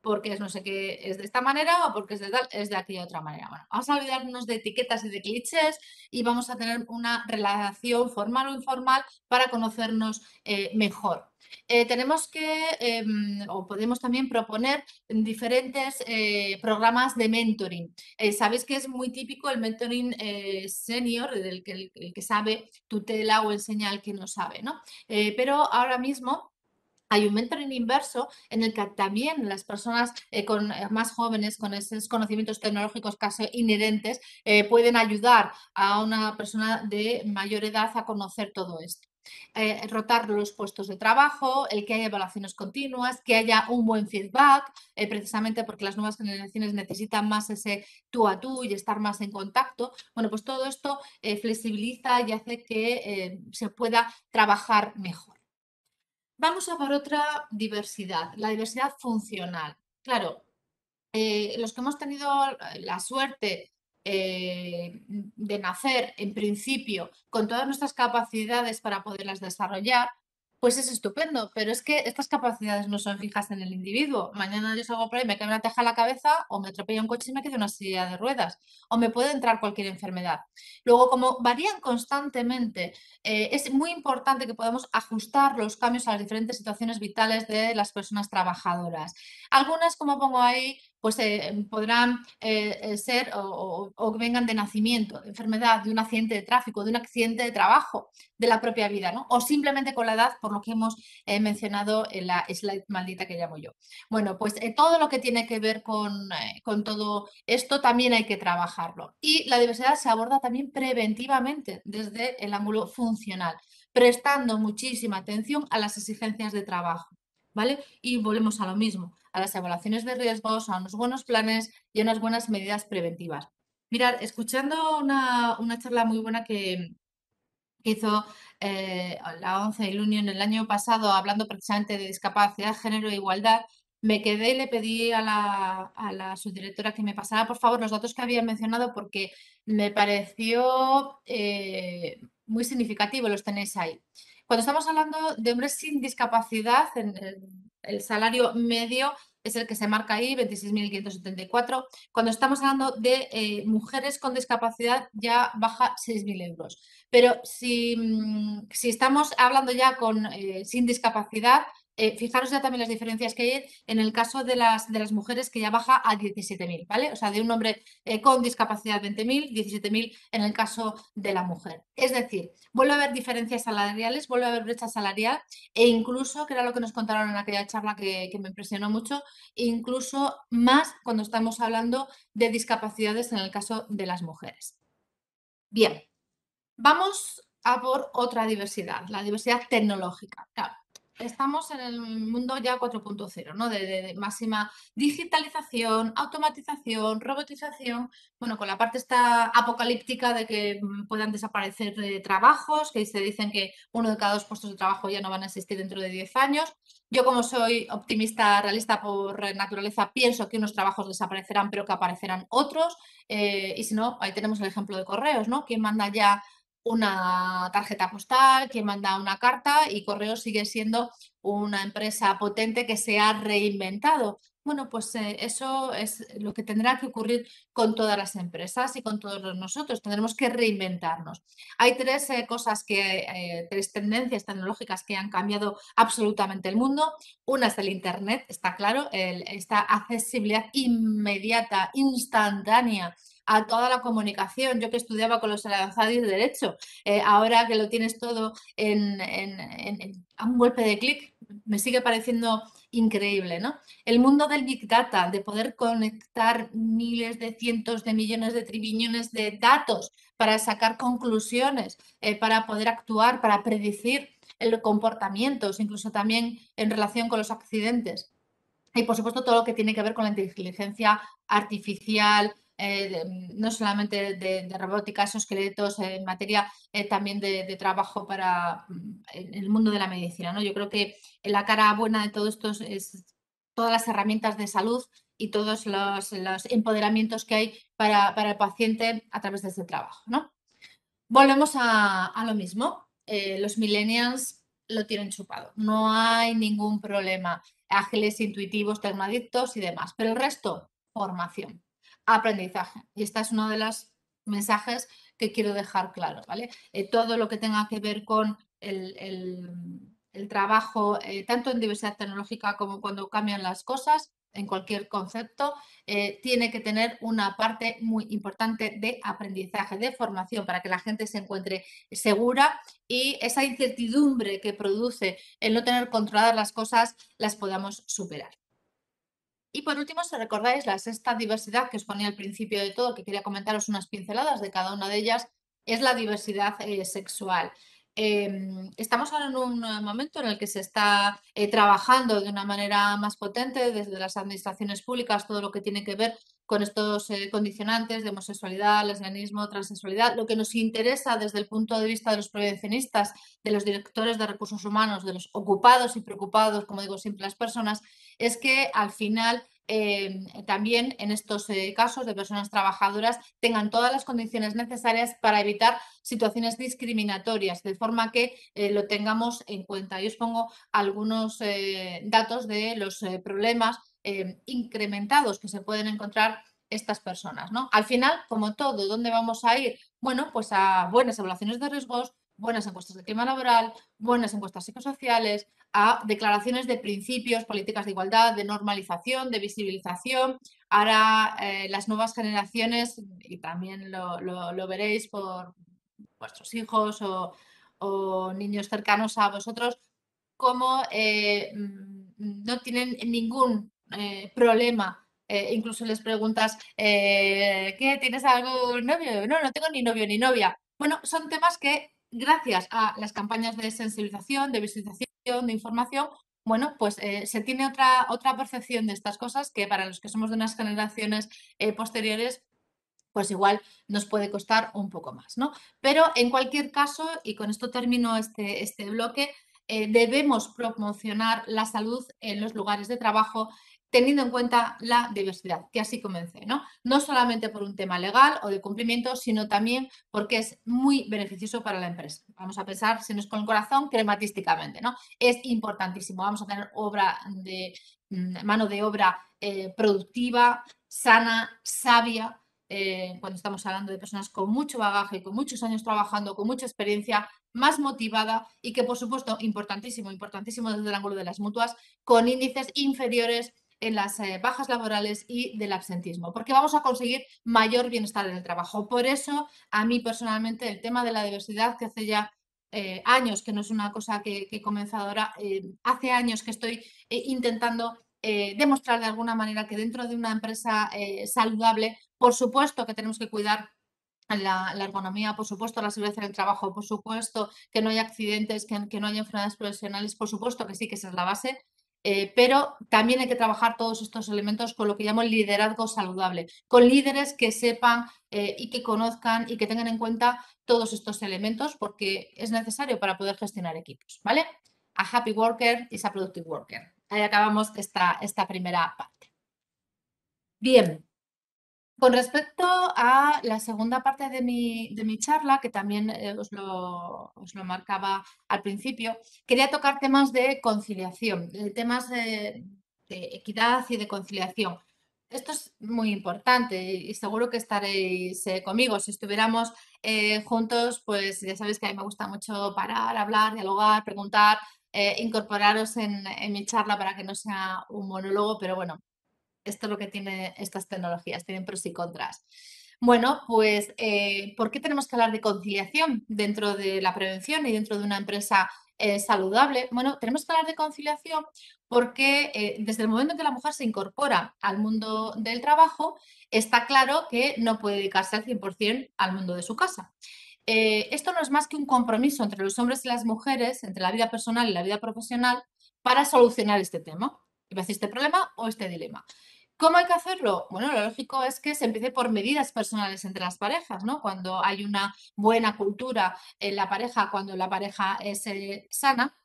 S3: porque es no sé qué, es de esta manera o porque es de tal, es de aquella otra manera. Bueno, vamos a olvidarnos de etiquetas y de clichés y vamos a tener una relación formal o informal para conocernos mejor. Tenemos que, o podemos también proponer diferentes programas de mentoring. Sabéis que es muy típico el mentoring senior, el que sabe tutela o enseña al que no sabe, ¿no? Pero ahora mismo hay un mentoring inverso en el que también las personas más jóvenes, con esos conocimientos tecnológicos casi inherentes, pueden ayudar a una persona de mayor edad a conocer todo esto. Rotar los puestos de trabajo, el que haya evaluaciones continuas, que haya un buen feedback, precisamente porque las nuevas generaciones necesitan más ese tú a tú y estar más en contacto. Bueno, pues todo esto flexibiliza y hace que se pueda trabajar mejor. Vamos a por otra diversidad, la diversidad funcional. Claro, los que hemos tenido la suerte de nacer en principio con todas nuestras capacidades para poderlas desarrollar, pues es estupendo, pero es que estas capacidades no son fijas en el individuo. Mañana yo salgo por ahí, me cae una teja a la cabeza o me atropella un coche y me quedo en una silla de ruedas o me puede entrar cualquier enfermedad. Luego, como varían constantemente, es muy importante que podamos ajustar los cambios a las diferentes situaciones vitales de las personas trabajadoras. Algunas, como pongo ahí, pues podrán ser o que vengan de nacimiento, de enfermedad, de un accidente de tráfico, de un accidente de trabajo, de la propia vida, ¿no? O simplemente con la edad, por lo que hemos mencionado en la slide maldita que llamo yo. Bueno, pues todo lo que tiene que ver con todo esto también hay que trabajarlo. Y la diversidad se aborda también preventivamente desde el ángulo funcional, prestando muchísima atención a las exigencias de trabajo, ¿vale? Y volvemos a lo mismo, a las evaluaciones de riesgos, a unos buenos planes y a unas buenas medidas preventivas. Mirad, escuchando una charla muy buena que hizo la ONCE y la Unión el año pasado, hablando precisamente de discapacidad, género e igualdad, me quedé y le pedí a la subdirectora que me pasara, por favor, los datos que había mencionado porque me pareció muy significativo, los tenéis ahí. Cuando estamos hablando de hombres sin discapacidad, el salario medio es el que se marca ahí, 26.574. Cuando estamos hablando de mujeres con discapacidad, ya baja 6.000 euros. Pero si estamos hablando ya sin discapacidad, fijaros ya también las diferencias que hay en el caso de las mujeres, que ya baja a 17.000, ¿vale? O sea, de un hombre con discapacidad 20.000, 17.000 en el caso de la mujer. Es decir, vuelve a haber diferencias salariales, vuelve a haber brecha salarial e incluso, que era lo que nos contaron en aquella charla que me impresionó mucho, incluso más cuando estamos hablando de discapacidades en el caso de las mujeres. Bien. Vamos a por otra diversidad, la diversidad tecnológica. Claro, Estamos en el mundo ya 4.0, ¿no? De máxima digitalización, automatización, robotización, bueno, con la parte esta apocalíptica de que puedan desaparecer trabajos, que se dicen que 1 de cada 2 puestos de trabajo ya no van a existir dentro de 10 años. Yo, como soy optimista, realista por naturaleza, pienso que unos trabajos desaparecerán, pero que aparecerán otros. Y si no, ahí tenemos el ejemplo de correos, ¿no? ¿Quién manda ya una tarjeta postal, quien manda una carta? Y Correos sigue siendo una empresa potente que se ha reinventado. Bueno, pues eso es lo que tendrá que ocurrir con todas las empresas y con todos nosotros. Tendremos que reinventarnos. Hay tres tendencias tecnológicas que han cambiado absolutamente el mundo. Una es el Internet, está claro, esta accesibilidad inmediata, instantánea a toda la comunicación. Yo, que estudiaba con los avanzados de Derecho, ahora que lo tienes todo a un golpe de clic, me sigue pareciendo increíble, ¿no? El mundo del Big Data, de poder conectar miles de cientos de millones de trillones de datos para sacar conclusiones, para poder actuar, para predecir comportamientos, incluso también en relación con los accidentes. Y, por supuesto, todo lo que tiene que ver con la inteligencia artificial, no solamente de robótica, exoesqueletos, en materia también de trabajo para en el mundo de la medicina, ¿no? Yo creo que la cara buena de todo esto es todas las herramientas de salud y todos los empoderamientos que hay para el paciente a través de este trabajo, ¿no? Volvemos a lo mismo. Los millennials lo tienen chupado. No hay ningún problema. Ágiles, intuitivos, tecnoadictos y demás. Pero el resto, formación, aprendizaje. Y esta es uno de los mensajes que quiero dejar claro, ¿vale? Todo lo que tenga que ver con el trabajo, tanto en diversidad tecnológica como cuando cambian las cosas, en cualquier concepto, tiene que tener una parte muy importante de aprendizaje, de formación, para que la gente se encuentre segura y esa incertidumbre que produce el no tener controladas las cosas las podamos superar. Y por último, si recordáis, la sexta diversidad que os ponía al principio de todo, que quería comentaros unas pinceladas de cada una de ellas, es la diversidad sexual. Estamos ahora en un momento en el que se está trabajando de una manera más potente desde las administraciones públicas todo lo que tiene que ver con estos condicionantes de homosexualidad, lesbianismo, transexualidad. Lo que nos interesa desde el punto de vista de los prevencionistas, de los directores de recursos humanos, de los ocupados y preocupados, como digo siempre, las personas, es que al final también en estos casos de personas trabajadoras tengan todas las condiciones necesarias para evitar situaciones discriminatorias, de forma que lo tengamos en cuenta. Yo os pongo algunos datos de los problemas incrementados que se pueden encontrar estas personas, ¿no? Al final, como todo, ¿dónde vamos a ir? Bueno, pues a buenas evaluaciones de riesgos, buenas encuestas de clima laboral, buenas encuestas psicosociales, a declaraciones de principios, políticas de igualdad, de normalización, de visibilización. Ahora las nuevas generaciones, y también lo veréis por vuestros hijos o niños cercanos a vosotros, cómo no tienen ningún problema. Incluso les preguntas, ¿qué? ¿Tienes algún novio? No, no tengo ni novio ni novia. Bueno, son temas que, gracias a las campañas de sensibilización, de visibilización, de información, bueno, pues se tiene otra percepción de estas cosas que, para los que somos de unas generaciones posteriores, pues igual nos puede costar un poco más, ¿no? Pero en cualquier caso, y con esto termino este bloque, debemos promocionar la salud en los lugares de trabajo teniendo en cuenta la diversidad, que así comencé, ¿no? No solamente por un tema legal o de cumplimiento, sino también porque es muy beneficioso para la empresa. Vamos a pensar, si no es con el corazón, crematísticamente, ¿no? Es importantísimo. Vamos a tener mano de obra productiva, sana, sabia, cuando estamos hablando de personas con mucho bagaje, con muchos años trabajando, con mucha experiencia, más motivada y que, por supuesto, importantísimo, importantísimo desde el ángulo de las mutuas, con índices inferiores en las bajas laborales y del absentismo, porque vamos a conseguir mayor bienestar en el trabajo. Por eso, a mí personalmente, el tema de la diversidad, que hace ya años, que no es una cosa que he comenzado ahora, hace años que estoy intentando demostrar de alguna manera que dentro de una empresa saludable, por supuesto que tenemos que cuidar la ergonomía, por supuesto, la seguridad en el trabajo, por supuesto, que no haya accidentes, que no haya enfermedades profesionales, por supuesto que sí, que esa es la base, pero también hay que trabajar todos estos elementos con lo que llamo el liderazgo saludable, con líderes que sepan y que conozcan y que tengan en cuenta todos estos elementos porque es necesario para poder gestionar equipos, ¿vale? A happy worker is a productive worker. Ahí acabamos esta primera parte. Bien. Con respecto a la segunda parte de mi charla, que también os lo marcaba al principio, quería tocar temas de conciliación, temas de equidad y de conciliación. Esto es muy importante y seguro que estaréis conmigo. Si estuviéramos juntos, pues ya sabéis que a mí me gusta mucho parar, hablar, dialogar, preguntar, incorporaros en mi charla para que no sea un monólogo, pero bueno, esto es lo que tiene estas tecnologías, tienen pros y contras. Bueno, pues, ¿por qué tenemos que hablar de conciliación dentro de la prevención y dentro de una empresa saludable? Bueno, tenemos que hablar de conciliación porque desde el momento en que la mujer se incorpora al mundo del trabajo, está claro que no puede dedicarse al 100% al mundo de su casa. Esto no es más que un compromiso entre los hombres y las mujeres, entre la vida personal y la vida profesional, para solucionar este tema, este problema o este dilema. ¿Cómo hay que hacerlo? Bueno, lo lógico es que se empiece por medidas personales entre las parejas, ¿no? Cuando hay una buena cultura en la pareja, cuando la pareja es sana,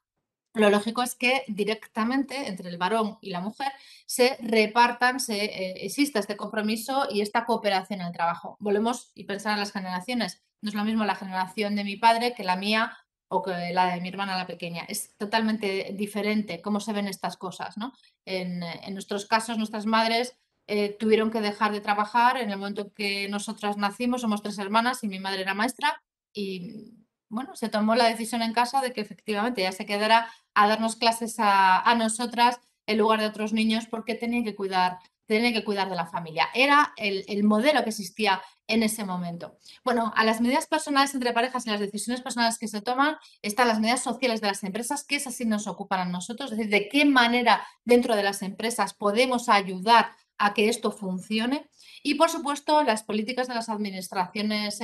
S3: lo lógico es que directamente entre el varón y la mujer se repartan, exista este compromiso y esta cooperación en el trabajo. Volvemos y pensar en las generaciones. No es lo mismo la generación de mi padre que la mía o que la de mi hermana la pequeña. Es totalmente diferente cómo se ven estas cosas, ¿no? En nuestros casos, nuestras madres tuvieron que dejar de trabajar en el momento que nosotras nacimos. Somos 3 hermanas y mi madre era maestra y, bueno, se tomó la decisión en casa de que efectivamente ella se quedara a darnos clases a nosotras en lugar de otros niños porque tenían que cuidar de la familia. Era el modelo que existía en ese momento. Bueno, a las medidas personales entre parejas y las decisiones personales que se toman están las medidas sociales de las empresas, que esas sí nos ocupan a nosotros, es decir, de qué manera dentro de las empresas podemos ayudar a que esto funcione. Y, por supuesto, las políticas de las administraciones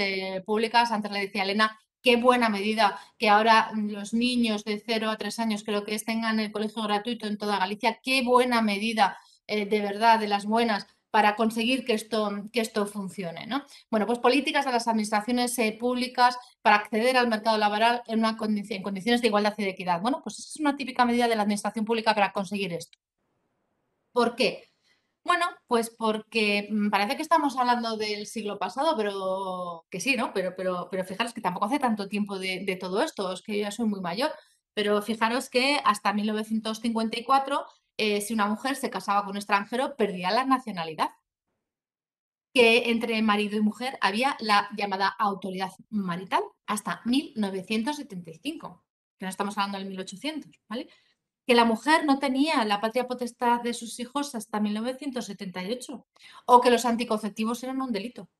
S3: públicas. Antes le decía Elena, qué buena medida que ahora los niños de 0 a 3 años creo que tengan el colegio gratuito en toda Galicia. Qué buena medida, de verdad, de las buenas, para conseguir que esto funcione, ¿no? Bueno, pues políticas de las administraciones públicas para acceder al mercado laboral en condiciones de igualdad y de equidad. Bueno, pues es una típica medida de la administración pública para conseguir esto. ¿Por qué? Bueno, pues porque parece que estamos hablando del siglo pasado, pero que sí, ¿no? Pero fijaros que tampoco hace tanto tiempo de todo esto, es que yo ya soy muy mayor, pero fijaros que hasta 1954, si una mujer se casaba con un extranjero, perdía la nacionalidad. Que entre marido y mujer había la llamada autoridad marital hasta 1975, que no estamos hablando del 1800, ¿vale? Que la mujer no tenía la patria potestad de sus hijos hasta 1978, o que los anticonceptivos eran un delito.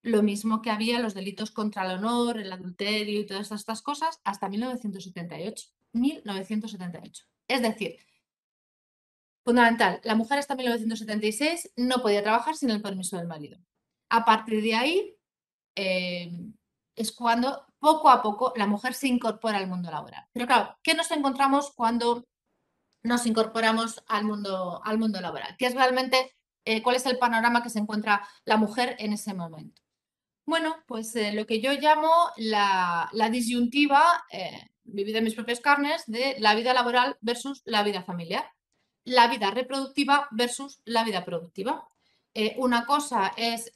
S3: Lo mismo que había los delitos contra el honor, el adulterio y todas estas cosas hasta 1978. 1978. Es decir, fundamental, la mujer hasta 1976 no podía trabajar sin el permiso del marido. A partir de ahí es cuando poco a poco la mujer se incorpora al mundo laboral. Pero claro, ¿qué nos encontramos cuando nos incorporamos al mundo laboral? ¿Qué es realmente, cuál es el panorama que se encuentra la mujer en ese momento? Bueno, pues lo que yo llamo la disyuntiva, vivida en mis propias carnes, de la vida laboral versus la vida familiar, la vida reproductiva versus la vida productiva. Una cosa es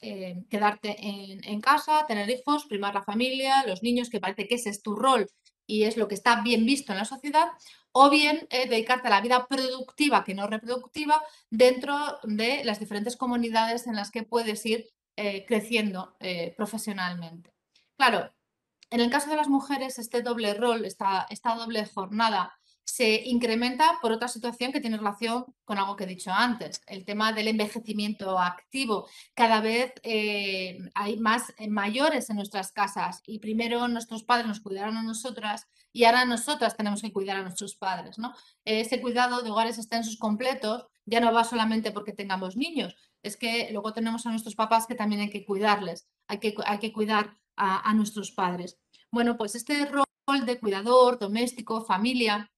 S3: quedarte en casa, tener hijos, primar la familia, los niños, que parece que ese es tu rol y es lo que está bien visto en la sociedad, o bien dedicarte a la vida productiva, que no reproductiva, dentro de las diferentes comunidades en las que puedes ir creciendo profesionalmente. Claro, en el caso de las mujeres, este doble rol, esta doble jornada, se incrementa por otra situación que tiene relación con algo que he dicho antes, el tema del envejecimiento activo. Cada vez hay más mayores en nuestras casas y primero nuestros padres nos cuidaron a nosotras y ahora nosotras tenemos que cuidar a nuestros padres, ¿no? Ese cuidado de hogares extensos completos ya no va solamente porque tengamos niños, es que luego tenemos a nuestros papás que también hay que cuidarles, hay que cuidar a nuestros padres. Bueno, pues este rol de cuidador, doméstico, familia,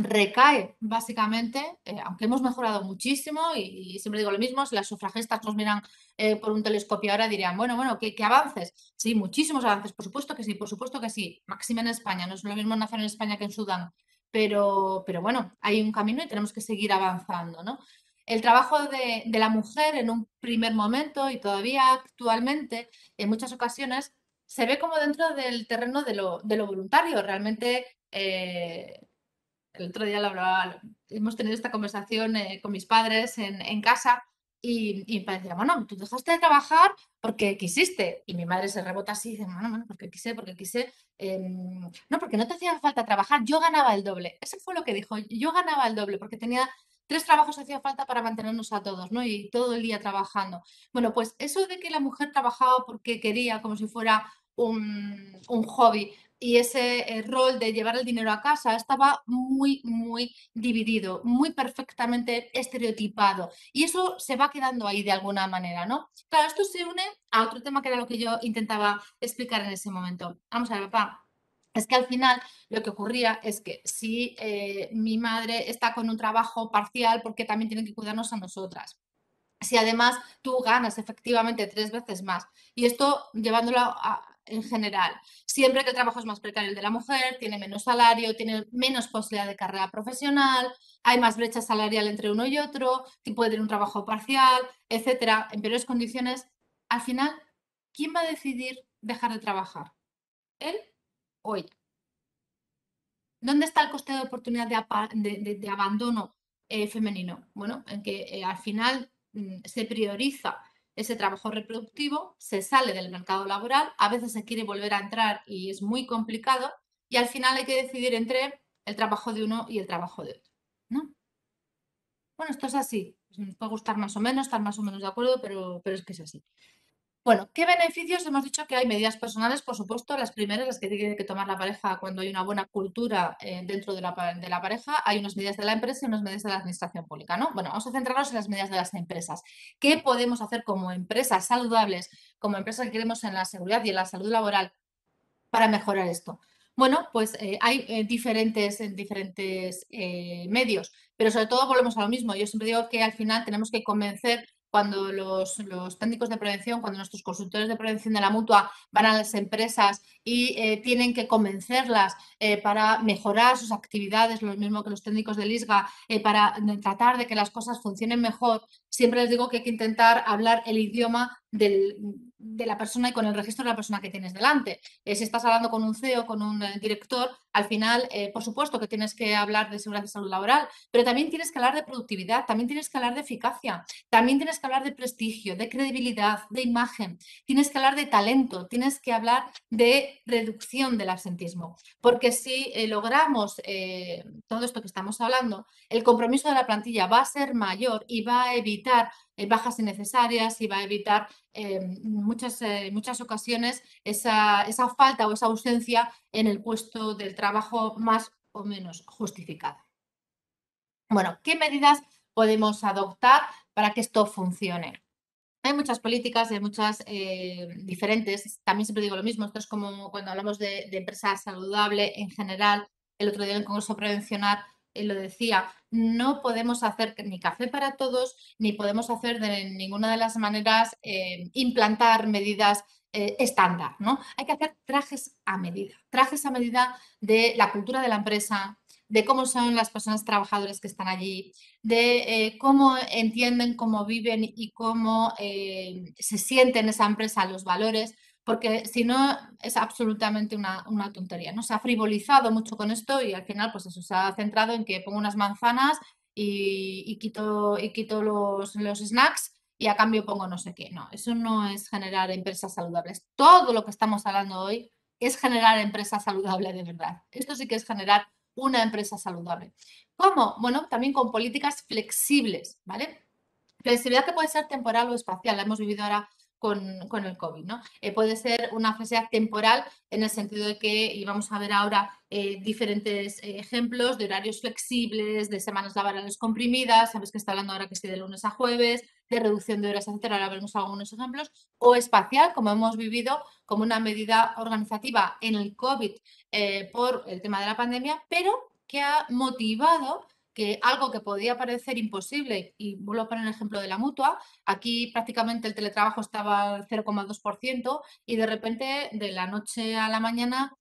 S3: recae básicamente, aunque hemos mejorado muchísimo y siempre digo lo mismo, si las sufragistas nos miran por un telescopio ahora dirían, bueno, ¿qué avances? Sí, muchísimos avances, por supuesto que sí, máxima en España, no es lo mismo nacer en España que en Sudán, pero bueno, hay un camino y tenemos que seguir avanzando, ¿no? El trabajo de la mujer en un primer momento y todavía actualmente, en muchas ocasiones, se ve como dentro del terreno de lo voluntario, realmente... el otro día hemos tenido esta conversación con mis padres en casa y me parecía, bueno, tú dejaste de trabajar porque quisiste. Y mi madre se rebota así y dice, bueno, porque quise. No, porque no te hacía falta trabajar, yo ganaba el doble. Eso fue lo que dijo, yo ganaba el doble porque tenía 3 trabajos hacía falta para mantenernos a todos, ¿no? Y todo el día trabajando. Bueno, pues eso de que la mujer trabajaba porque quería, como si fuera un hobby, y ese rol de llevar el dinero a casa estaba muy dividido, muy perfectamente estereotipado. Y eso se va quedando ahí de alguna manera, ¿no? Claro, esto se une a otro tema que era lo que yo intentaba explicar en ese momento. Vamos a ver, papá. Es que al final lo que ocurría es que si mi madre está con un trabajo parcial porque también tiene que cuidarnos a nosotras. Si además tú ganas efectivamente 3 veces más. Y esto llevándolo en general. Siempre que el trabajo es más precario el de la mujer, tiene menos salario, tiene menos posibilidad de carrera profesional, hay más brecha salarial entre uno y otro, puede tener un trabajo parcial, etcétera, en peores condiciones. Al final, ¿quién va a decidir dejar de trabajar? ¿Él o ella? ¿Dónde está el coste de oportunidad de abandono femenino? Bueno, en que al final se prioriza ese trabajo reproductivo, se sale del mercado laboral, a veces se quiere volver a entrar y es muy complicado, y al final hay que decidir entre el trabajo de uno y el trabajo de otro, ¿no? Bueno, esto es así. Nos puede gustar más o menos, estar más o menos de acuerdo, pero es que es así. Bueno, ¿qué beneficios? Hemos dicho que hay medidas personales, por supuesto, las primeras, las que tiene que tomar la pareja cuando hay una buena cultura dentro de la pareja. Hay unas medidas de la empresa y unas medidas de la administración pública, ¿no? Bueno, vamos a centrarnos en las medidas de las empresas. ¿Qué podemos hacer como empresas saludables, como empresas que queremos en la seguridad y en la salud laboral para mejorar esto? Bueno, pues hay diferentes medios, pero sobre todo volvemos a lo mismo. Yo siempre digo que al final tenemos que convencer cuando los técnicos de prevención, cuando nuestros consultores de prevención de la mutua van a las empresas y tienen que convencerlas para mejorar sus actividades, lo mismo que los técnicos del ISGA, para tratar de que las cosas funcionen mejor, siempre les digo que hay que intentar hablar el idioma de la persona y con el registro de la persona que tienes delante. Si estás hablando con un CEO, con un director, al final, por supuesto que tienes que hablar de seguridad y salud laboral, pero también tienes que hablar de productividad, también tienes que hablar de eficacia, también tienes que hablar de prestigio, de credibilidad, de imagen, tienes que hablar de talento, tienes que hablar de reducción del absentismo, porque si logramos todo esto que estamos hablando, el compromiso de la plantilla va a ser mayor y va a evitar bajas innecesarias y va a evitar muchas ocasiones esa falta o esa ausencia en el puesto del trabajo más o menos justificada. Bueno, ¿qué medidas podemos adoptar para que esto funcione? Hay muchas políticas, hay muchas diferentes. También siempre digo lo mismo, esto es como cuando hablamos de empresa saludable en general. El otro día en el Congreso Prevencionar lo decía, no podemos hacer ni café para todos, ni podemos hacer de ninguna de las maneras implantar medidas estándar, ¿no? Hay que hacer trajes a medida de la cultura de la empresa, de cómo son las personas trabajadoras que están allí, de cómo entienden, cómo viven y cómo se sienten esa empresa, los valores, porque si no es absolutamente una tontería, ¿no? Se ha frivolizado mucho con esto y al final pues eso se ha centrado en que pongo unas manzanas y quito los snacks y a cambio pongo no sé qué. No, eso no es generar empresas saludables. Todo lo que estamos hablando hoy es generar empresas saludables de verdad. Esto sí que es generar una empresa saludable. ¿Cómo? Bueno, también con políticas flexibles, ¿vale? Flexibilidad que puede ser temporal o espacial, la hemos vivido ahora con el COVID, ¿no? Puede ser una flexibilidad temporal en el sentido de que, y vamos a ver ahora diferentes ejemplos de horarios flexibles, de semanas laborales comprimidas, sabes que está hablando ahora que sí de lunes a jueves, de reducción de horas, etcétera, ahora veremos algunos ejemplos, o espacial, como hemos vivido como una medida organizativa en el COVID por el tema de la pandemia, pero que ha motivado que algo que podía parecer imposible, y vuelvo a poner el ejemplo de la Mutua, aquí prácticamente el teletrabajo estaba al 0,2% y de repente de la noche a la mañana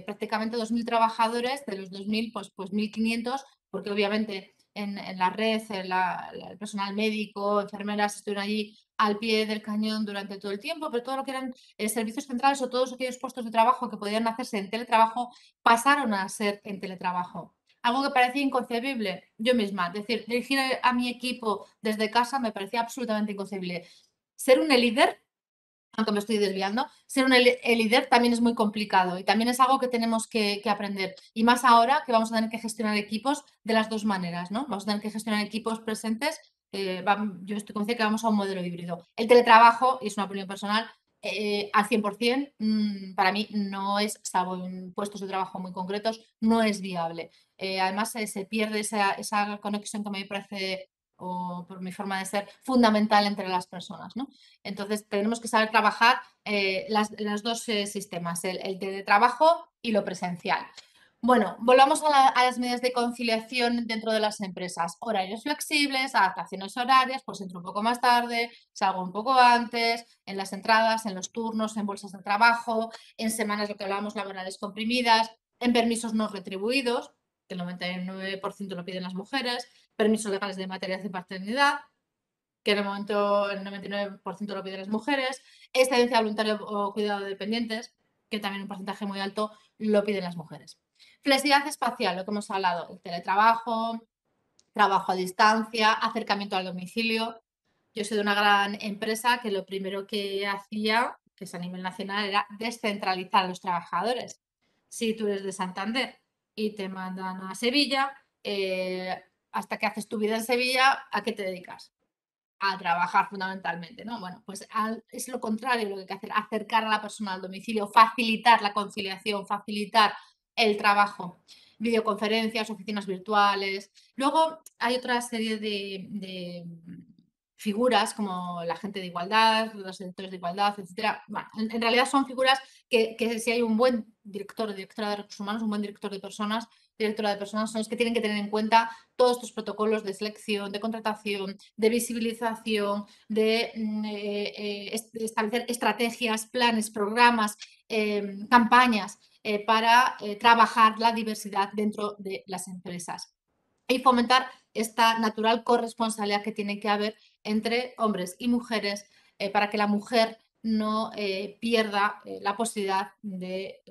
S3: prácticamente 2.000 trabajadores, de los 2.000 pues 1.500, porque obviamente en la red el personal médico, enfermeras estuvieron allí al pie del cañón durante todo el tiempo, pero todo lo que eran servicios centrales o todos aquellos puestos de trabajo que podían hacerse en teletrabajo pasaron a ser en teletrabajo. Algo que parecía inconcebible, yo misma, es decir, dirigir a mi equipo desde casa me parecía absolutamente inconcebible. Ser un líder, aunque me estoy desviando, ser un líder también es muy complicado y también es algo que tenemos que aprender. Y más ahora que vamos a tener que gestionar equipos de las dos maneras, ¿no? Vamos a tener que gestionar equipos presentes. Yo estoy convencida que vamos a un modelo híbrido. El teletrabajo, y es una opinión personal, al 100%, para mí no es, salvo en puestos de trabajo muy concretos, no es viable. Además, se pierde esa conexión que me parece, o por mi forma de ser, fundamental entre las personas, ¿no? Entonces, tenemos que saber trabajar los dos sistemas, el teletrabajo y lo presencial. Bueno, volvamos a las medidas de conciliación dentro de las empresas. Horarios flexibles, adaptaciones horarias, pues entro un poco más tarde, salgo un poco antes, en las entradas, en los turnos, en bolsas de trabajo, en semanas, lo que hablábamos, laborales comprimidas, en permisos no retribuidos, que el 99% lo piden las mujeres, permisos legales de maternidad y paternidad, que en el momento el 99% lo piden las mujeres, excedencia voluntaria o cuidado de dependientes, que también un porcentaje muy alto lo piden las mujeres. Flexibilidad espacial, lo que hemos hablado, el teletrabajo, trabajo a distancia, acercamiento al domicilio. Yo soy de una gran empresa que lo primero que hacía, que es a nivel nacional, era descentralizar a los trabajadores. Si tú eres de Santander y te mandan a Sevilla, hasta que haces tu vida en Sevilla, ¿a qué te dedicas? A trabajar fundamentalmente, ¿no? Bueno, pues es lo contrario lo que hay que hacer, acercar a la persona al domicilio, facilitar la conciliación, facilitar el trabajo, videoconferencias, oficinas virtuales. Luego hay otra serie de figuras como la gente de igualdad, los directores de igualdad, etcétera. Bueno, en realidad son figuras que si hay un buen director o directora de recursos humanos, un buen director de personas, directora de personas, son los que tienen que tener en cuenta todos estos protocolos de selección, de contratación, de visibilización, de establecer estrategias, planes, programas, campañas para trabajar la diversidad dentro de las empresas y fomentar esta natural corresponsabilidad que tiene que haber entre hombres y mujeres para que la mujer no pierda la posibilidad de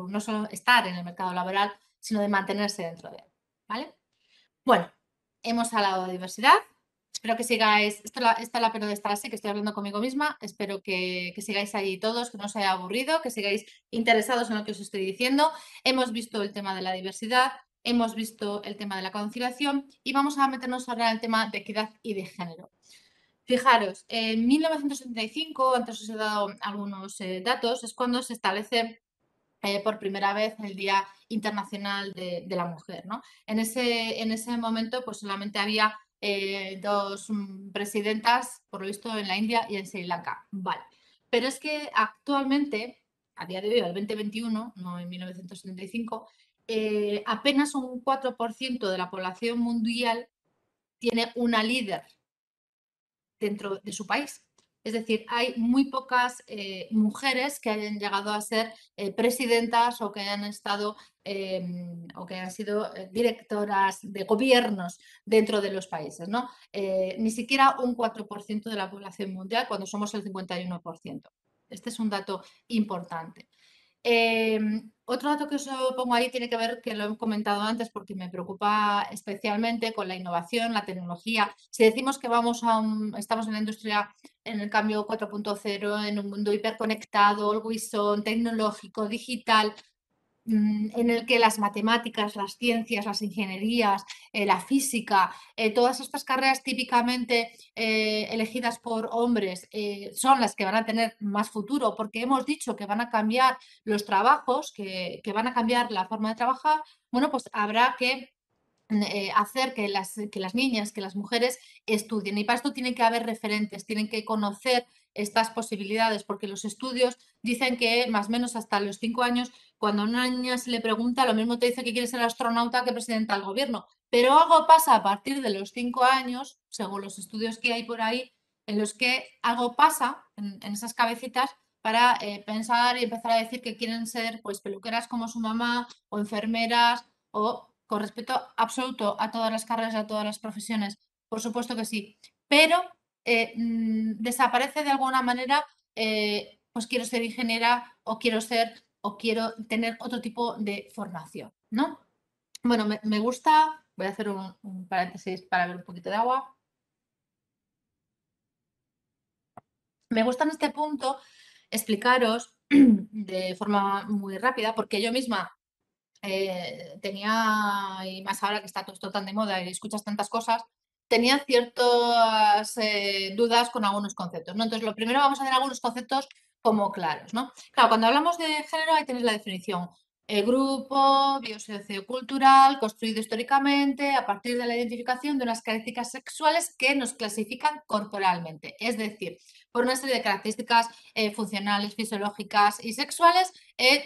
S3: no solo estar en el mercado laboral, sino de mantenerse dentro de él. ¿Vale? Bueno, hemos hablado de diversidad. Espero que sigáis, esta es la pena de estar así, que estoy hablando conmigo misma. Espero que sigáis allí todos, que no os haya aburrido, que sigáis interesados en lo que os estoy diciendo. Hemos visto el tema de la diversidad, hemos visto el tema de la conciliación y vamos a meternos ahora en el tema de equidad y de género. Fijaros, en 1975, antes os he dado algunos datos, es cuando se establece por primera vez el Día Internacional de la Mujer, ¿no? En ese momento, pues solamente había dos presidentas, por lo visto, en la India y en Sri Lanka. Vale. Pero es que actualmente, a día de hoy, al 2021, no en 1975, apenas un 4% de la población mundial tiene una líder dentro de su país. Es decir, hay muy pocas mujeres que hayan llegado a ser presidentas o que hayan estado o que hayan sido directoras de gobiernos dentro de los países, ¿no? Ni siquiera un 4% de la población mundial cuando somos el 51%. Este es un dato importante. Otro dato que os pongo ahí tiene que ver, que lo he comentado antes porque me preocupa especialmente con la innovación, la tecnología. Si decimos que estamos en la industria, en el cambio 4.0, en un mundo hiperconectado, always on, tecnológico, digital, en el que las matemáticas, las ciencias, las ingenierías, la física, todas estas carreras típicamente elegidas por hombres son las que van a tener más futuro, porque hemos dicho que van a cambiar los trabajos, que van a cambiar la forma de trabajar, bueno, pues habrá que hacer que las niñas, que las mujeres estudien. Y para esto tienen que haber referentes, tienen que conocer estas posibilidades, porque los estudios dicen que más o menos hasta los 5 años, cuando a una niña se le pregunta, lo mismo te dice que quiere ser astronauta que presidenta del gobierno. Pero algo pasa a partir de los 5 años, según los estudios que hay por ahí, en los que algo pasa en esas cabecitas para pensar y empezar a decir que quieren ser pues peluqueras como su mamá o enfermeras o con respeto absoluto a todas las carreras y a todas las profesiones, por supuesto que sí, pero desaparece de alguna manera, pues quiero ser ingeniera o quiero tener otro tipo de formación, ¿no? Bueno, me gusta, voy a hacer un paréntesis para ver un poquito de agua. Me gusta en este punto explicaros de forma muy rápida, porque yo misma tenía, y más ahora que está todo esto tan de moda y escuchas tantas cosas, tenía ciertas dudas con algunos conceptos, ¿no? Entonces, lo primero vamos a hacer algunos conceptos como claros, ¿no? Claro, cuando hablamos de género, ahí tenéis la definición. Grupo biosociocultural construido históricamente a partir de la identificación de unas características sexuales que nos clasifican corporalmente, es decir, por una serie de características funcionales, fisiológicas y sexuales,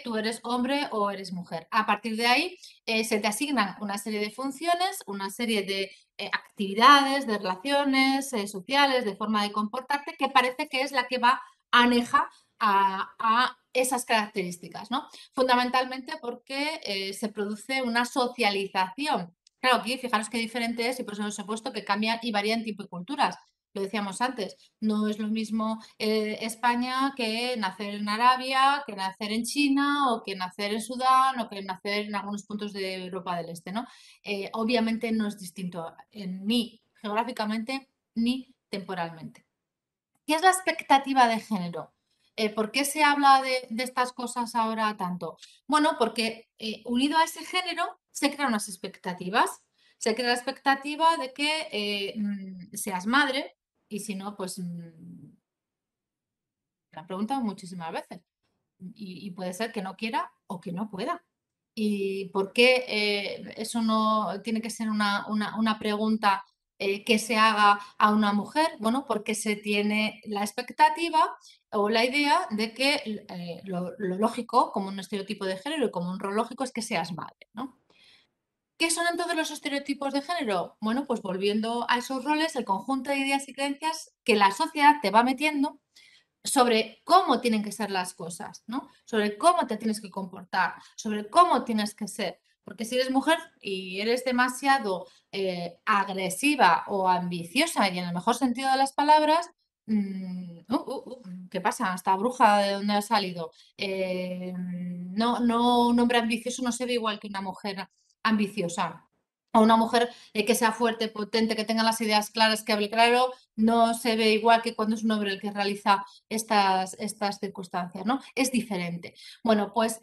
S3: tú eres hombre o eres mujer. A partir de ahí se te asignan una serie de funciones, una serie de actividades, de relaciones sociales, de forma de comportarte, que parece que es la que va aneja a esas características, ¿no? Fundamentalmente porque se produce una socialización. Claro, aquí fijaros qué diferente es y por eso os he puesto que cambian y varían tipo de culturas. Lo decíamos antes, no es lo mismo España que nacer en Arabia, que nacer en China o que nacer en Sudán o que nacer en algunos puntos de Europa del Este, ¿no? Obviamente no es distinto ni geográficamente ni temporalmente. ¿Qué es la expectativa de género? ¿Por qué se habla de estas cosas ahora tanto? Bueno, porque unido a ese género se crean unas expectativas. Se crea la expectativa de que seas madre y si no, pues la han preguntado muchísimas veces y puede ser que no quiera o que no pueda. ¿Y por qué eso no tiene que ser una pregunta que se haga a una mujer? Bueno, porque se tiene la expectativa o la idea de que lo lógico, como un estereotipo de género y como un rol lógico, es que seas madre, ¿no? ¿Qué son entonces los estereotipos de género? Bueno, pues volviendo a esos roles, el conjunto de ideas y creencias que la sociedad te va metiendo sobre cómo tienen que ser las cosas, ¿no? Sobre cómo te tienes que comportar, sobre cómo tienes que ser. Porque si eres mujer y eres demasiado agresiva o ambiciosa, y en el mejor sentido de las palabras, ¿qué pasa? Esta bruja de dónde ha salido. No, un hombre ambicioso no se ve igual que una mujer ambiciosa. O una mujer que sea fuerte, potente, que tenga las ideas claras, que hable claro, no se ve igual que cuando es un hombre el que realiza estas circunstancias, ¿no? Es diferente. Bueno, pues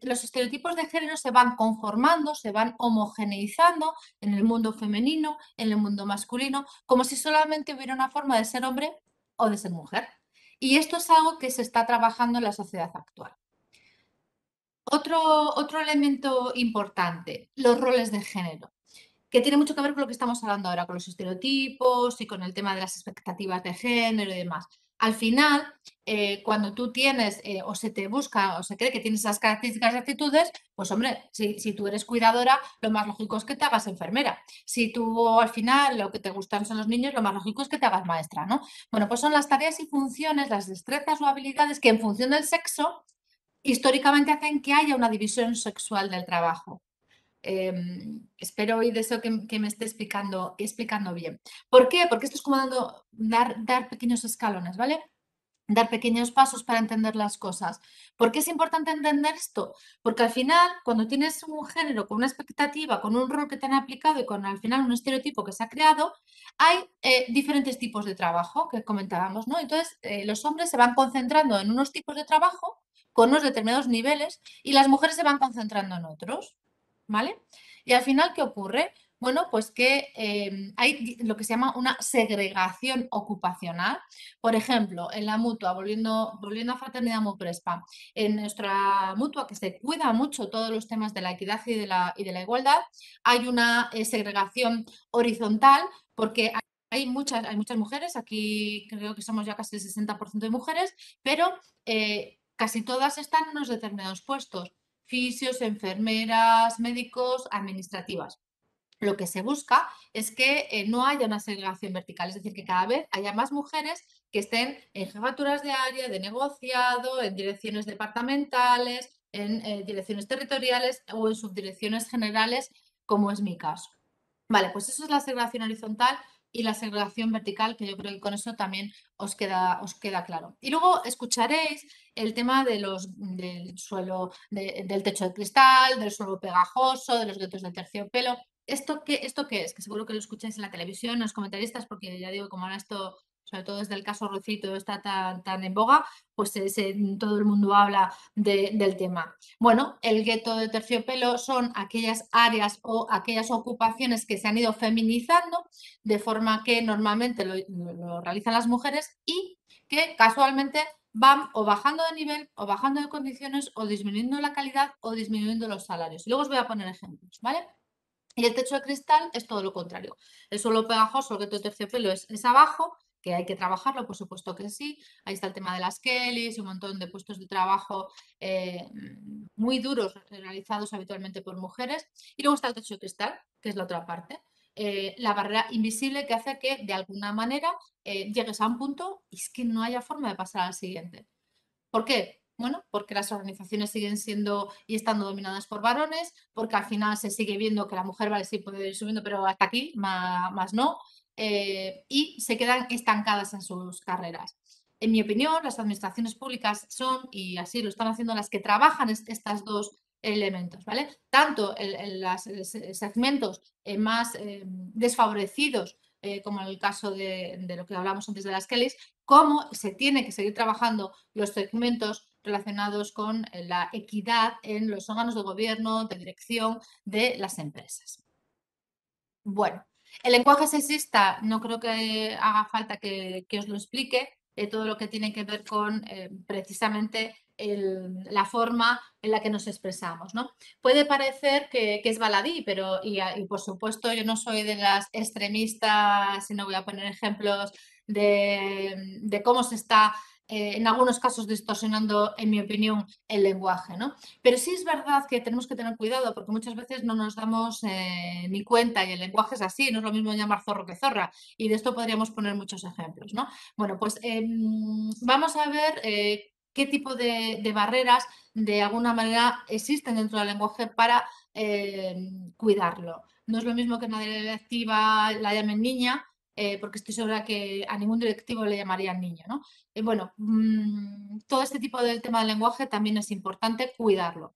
S3: los estereotipos de género se van conformando, se van homogeneizando en el mundo femenino, en el mundo masculino, como si solamente hubiera una forma de ser hombre o de ser mujer. Y esto es algo que se está trabajando en la sociedad actual. Otro elemento importante, los roles de género, que tiene mucho que ver con lo que estamos hablando ahora, con los estereotipos y con el tema de las expectativas de género y demás. Al final, cuando tú tienes o se te busca o se cree que tienes esas características y actitudes, pues hombre, si tú eres cuidadora, lo más lógico es que te hagas enfermera. Si tú al final lo que te gustan son los niños, lo más lógico es que te hagas maestra, ¿no? Bueno, pues son las tareas y funciones, las destrezas o habilidades que en función del sexo históricamente hacen que haya una división sexual del trabajo. Espero y deseo que me esté explicando bien. ¿Por qué? Porque esto es como dar pequeños escalones, ¿vale? Dar pequeños pasos para entender las cosas. ¿Por qué es importante entender esto? Porque al final, cuando tienes un género con una expectativa, con un rol que te han aplicado y con al final un estereotipo que se ha creado, hay diferentes tipos de trabajo que comentábamos, ¿no? Entonces, los hombres se van concentrando en unos tipos de trabajo con unos determinados niveles y las mujeres se van concentrando en otros, ¿vale? Y al final, ¿qué ocurre? Bueno, pues que hay lo que se llama una segregación ocupacional. Por ejemplo, en la mutua, volviendo a Fraternidad Muprespa, en nuestra mutua, que se cuida mucho todos los temas de la equidad y de la igualdad, hay una segregación horizontal porque hay muchas mujeres, aquí creo que somos ya casi el 60% de mujeres, pero casi todas están en unos determinados puestos, fisios, enfermeras, médicos, administrativas. Lo que se busca es que no haya una segregación vertical, es decir, que cada vez haya más mujeres que estén en jefaturas de área, de negociado, en direcciones departamentales, en direcciones territoriales o en subdirecciones generales, como es mi caso. Vale, pues eso es la segregación horizontal y la segregación vertical, que yo creo que con eso también os queda claro. Y luego escucharéis el tema del suelo, del techo de cristal, del suelo pegajoso, de los guetos de terciopelo. ¿Esto qué es? Que seguro que lo escucháis en la televisión, en los comentaristas, porque ya digo, como ahora esto, sobre todo desde el caso Rocito, está tan en boga, pues todo el mundo habla del tema. Bueno, el gueto de terciopelo son aquellas áreas o aquellas ocupaciones que se han ido feminizando, de forma que normalmente lo realizan las mujeres y que casualmente van o bajando de nivel, o bajando de condiciones, o disminuyendo la calidad, o disminuyendo los salarios. Y luego os voy a poner ejemplos, ¿vale? Y el techo de cristal es todo lo contrario. El suelo pegajoso, el gueto de terciopelo es abajo, que hay que trabajarlo, por supuesto que sí. Ahí está el tema de las Kellys y un montón de puestos de trabajo muy duros realizados habitualmente por mujeres. Y luego está el techo de cristal, que es la otra parte. La barrera invisible que hace que de alguna manera llegues a un punto y es que no haya forma de pasar al siguiente. ¿Por qué? Bueno, porque las organizaciones siguen siendo y estando dominadas por varones, porque al final se sigue viendo que la mujer, vale, sí puede ir subiendo, pero hasta aquí, más no, y se quedan estancadas en sus carreras. En mi opinión, las administraciones públicas son, y así lo están haciendo, las que trabajan estos dos elementos, ¿vale? Tanto en los segmentos más desfavorecidos, como en el caso de lo que hablamos antes de las Kellys, cómo se tiene que seguir trabajando los segmentos relacionados con la equidad en los órganos de gobierno, de dirección de las empresas. Bueno, el lenguaje sexista no creo que haga falta que os lo explique, todo lo que tiene que ver con precisamente la forma en la que nos expresamos, ¿no? Puede parecer que es baladí, pero y por supuesto yo no soy de las extremistas, y no voy a poner ejemplos de cómo se está en algunos casos distorsionando, en mi opinión, el lenguaje, ¿no? Pero sí es verdad que tenemos que tener cuidado porque muchas veces no nos damos ni cuenta y el lenguaje es así, no es lo mismo llamar zorro que zorra y de esto podríamos poner muchos ejemplos, ¿no? Bueno, pues vamos a ver qué tipo de barreras de alguna manera existen dentro del lenguaje para cuidarlo. No es lo mismo que una directiva la llamen niña, porque estoy segura que a ningún directivo le llamarían niño, ¿no? Bueno, todo este tipo del tema del lenguaje también es importante cuidarlo.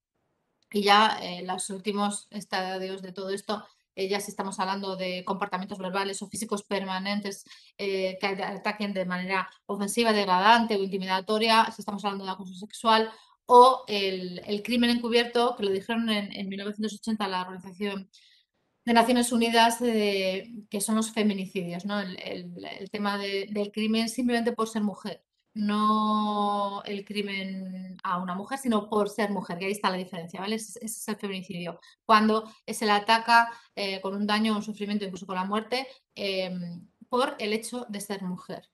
S3: Y ya los últimos estadios de todo esto, ya si estamos hablando de comportamientos verbales o físicos permanentes que ataquen de manera ofensiva, degradante o intimidatoria, si estamos hablando de acoso sexual, o el crimen encubierto, que lo dijeron en 1980 la Organización de Naciones Unidas, que son los feminicidios, ¿no? El tema del crimen simplemente por ser mujer, no el crimen a una mujer, sino por ser mujer, que ahí está la diferencia, ¿vale? Ese es el feminicidio. Cuando se le ataca con un daño, un sufrimiento, incluso con la muerte, por el hecho de ser mujer.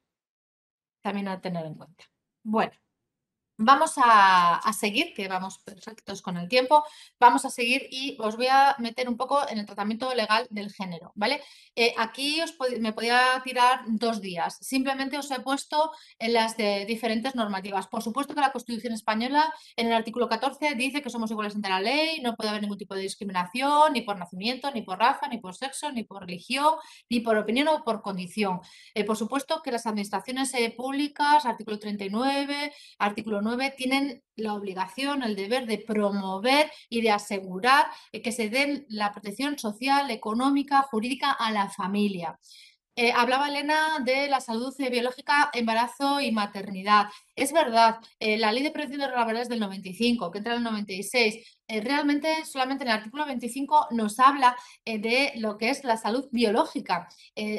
S3: También a tener en cuenta. Bueno. Vamos a seguir, que vamos perfectos con el tiempo, vamos a seguir y os voy a meter un poco en el tratamiento legal del género, ¿vale? Aquí me podía tirar 2 días, simplemente os he puesto en las de diferentes normativas. Por supuesto que la Constitución española en el artículo 14 dice que somos iguales ante la ley, no puede haber ningún tipo de discriminación, ni por nacimiento, ni por raza, ni por sexo, ni por religión, ni por opinión o por condición. Por supuesto que las administraciones públicas, artículo 39, artículo 9, tienen la obligación, el deber de promover y de asegurar que se den la protección social, económica, jurídica a la familia. Hablaba Elena de la salud biológica, embarazo y maternidad. Es verdad, la Ley de Prevención de Riesgos Laborales del 95, que entra en el 96, realmente solamente en el artículo 25 nos habla de lo que es la salud biológica.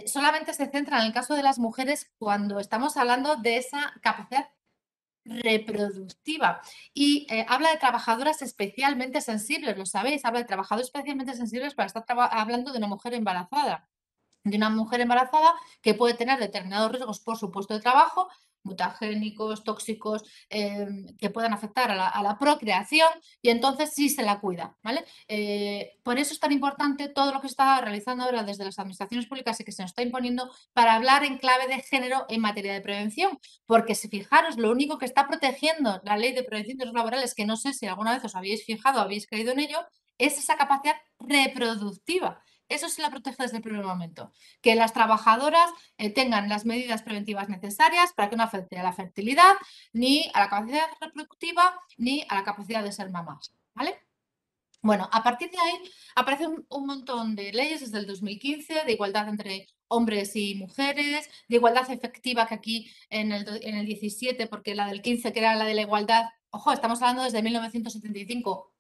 S3: Solamente se centra en el caso de las mujeres cuando estamos hablando de esa capacidad reproductiva y habla de trabajadoras especialmente sensibles, lo sabéis, habla de trabajadores especialmente sensibles para estar hablando de una mujer embarazada, que puede tener determinados riesgos por su puesto de trabajo, mutagénicos, tóxicos, que puedan afectar a la procreación, y entonces sí se la cuida, ¿vale? Por eso es tan importante todo lo que se está realizando ahora desde las administraciones públicas y que se nos está imponiendo para hablar en clave de género en materia de prevención, porque si fijaros, lo único que está protegiendo la Ley de Prevención de Riesgos Laborales, que no sé si alguna vez os habéis fijado, habéis creído en ello, es esa capacidad reproductiva. Eso sí la protege desde el primer momento. Que las trabajadoras tengan las medidas preventivas necesarias para que no afecte a la fertilidad, ni a la capacidad reproductiva, ni a la capacidad de ser mamás, ¿vale? Bueno, a partir de ahí aparecen un montón de leyes desde el 2015 de igualdad entre hombres y mujeres, de igualdad efectiva, que aquí en el 17, porque la del 15, que era la de la igualdad, ojo, estamos hablando desde 1975,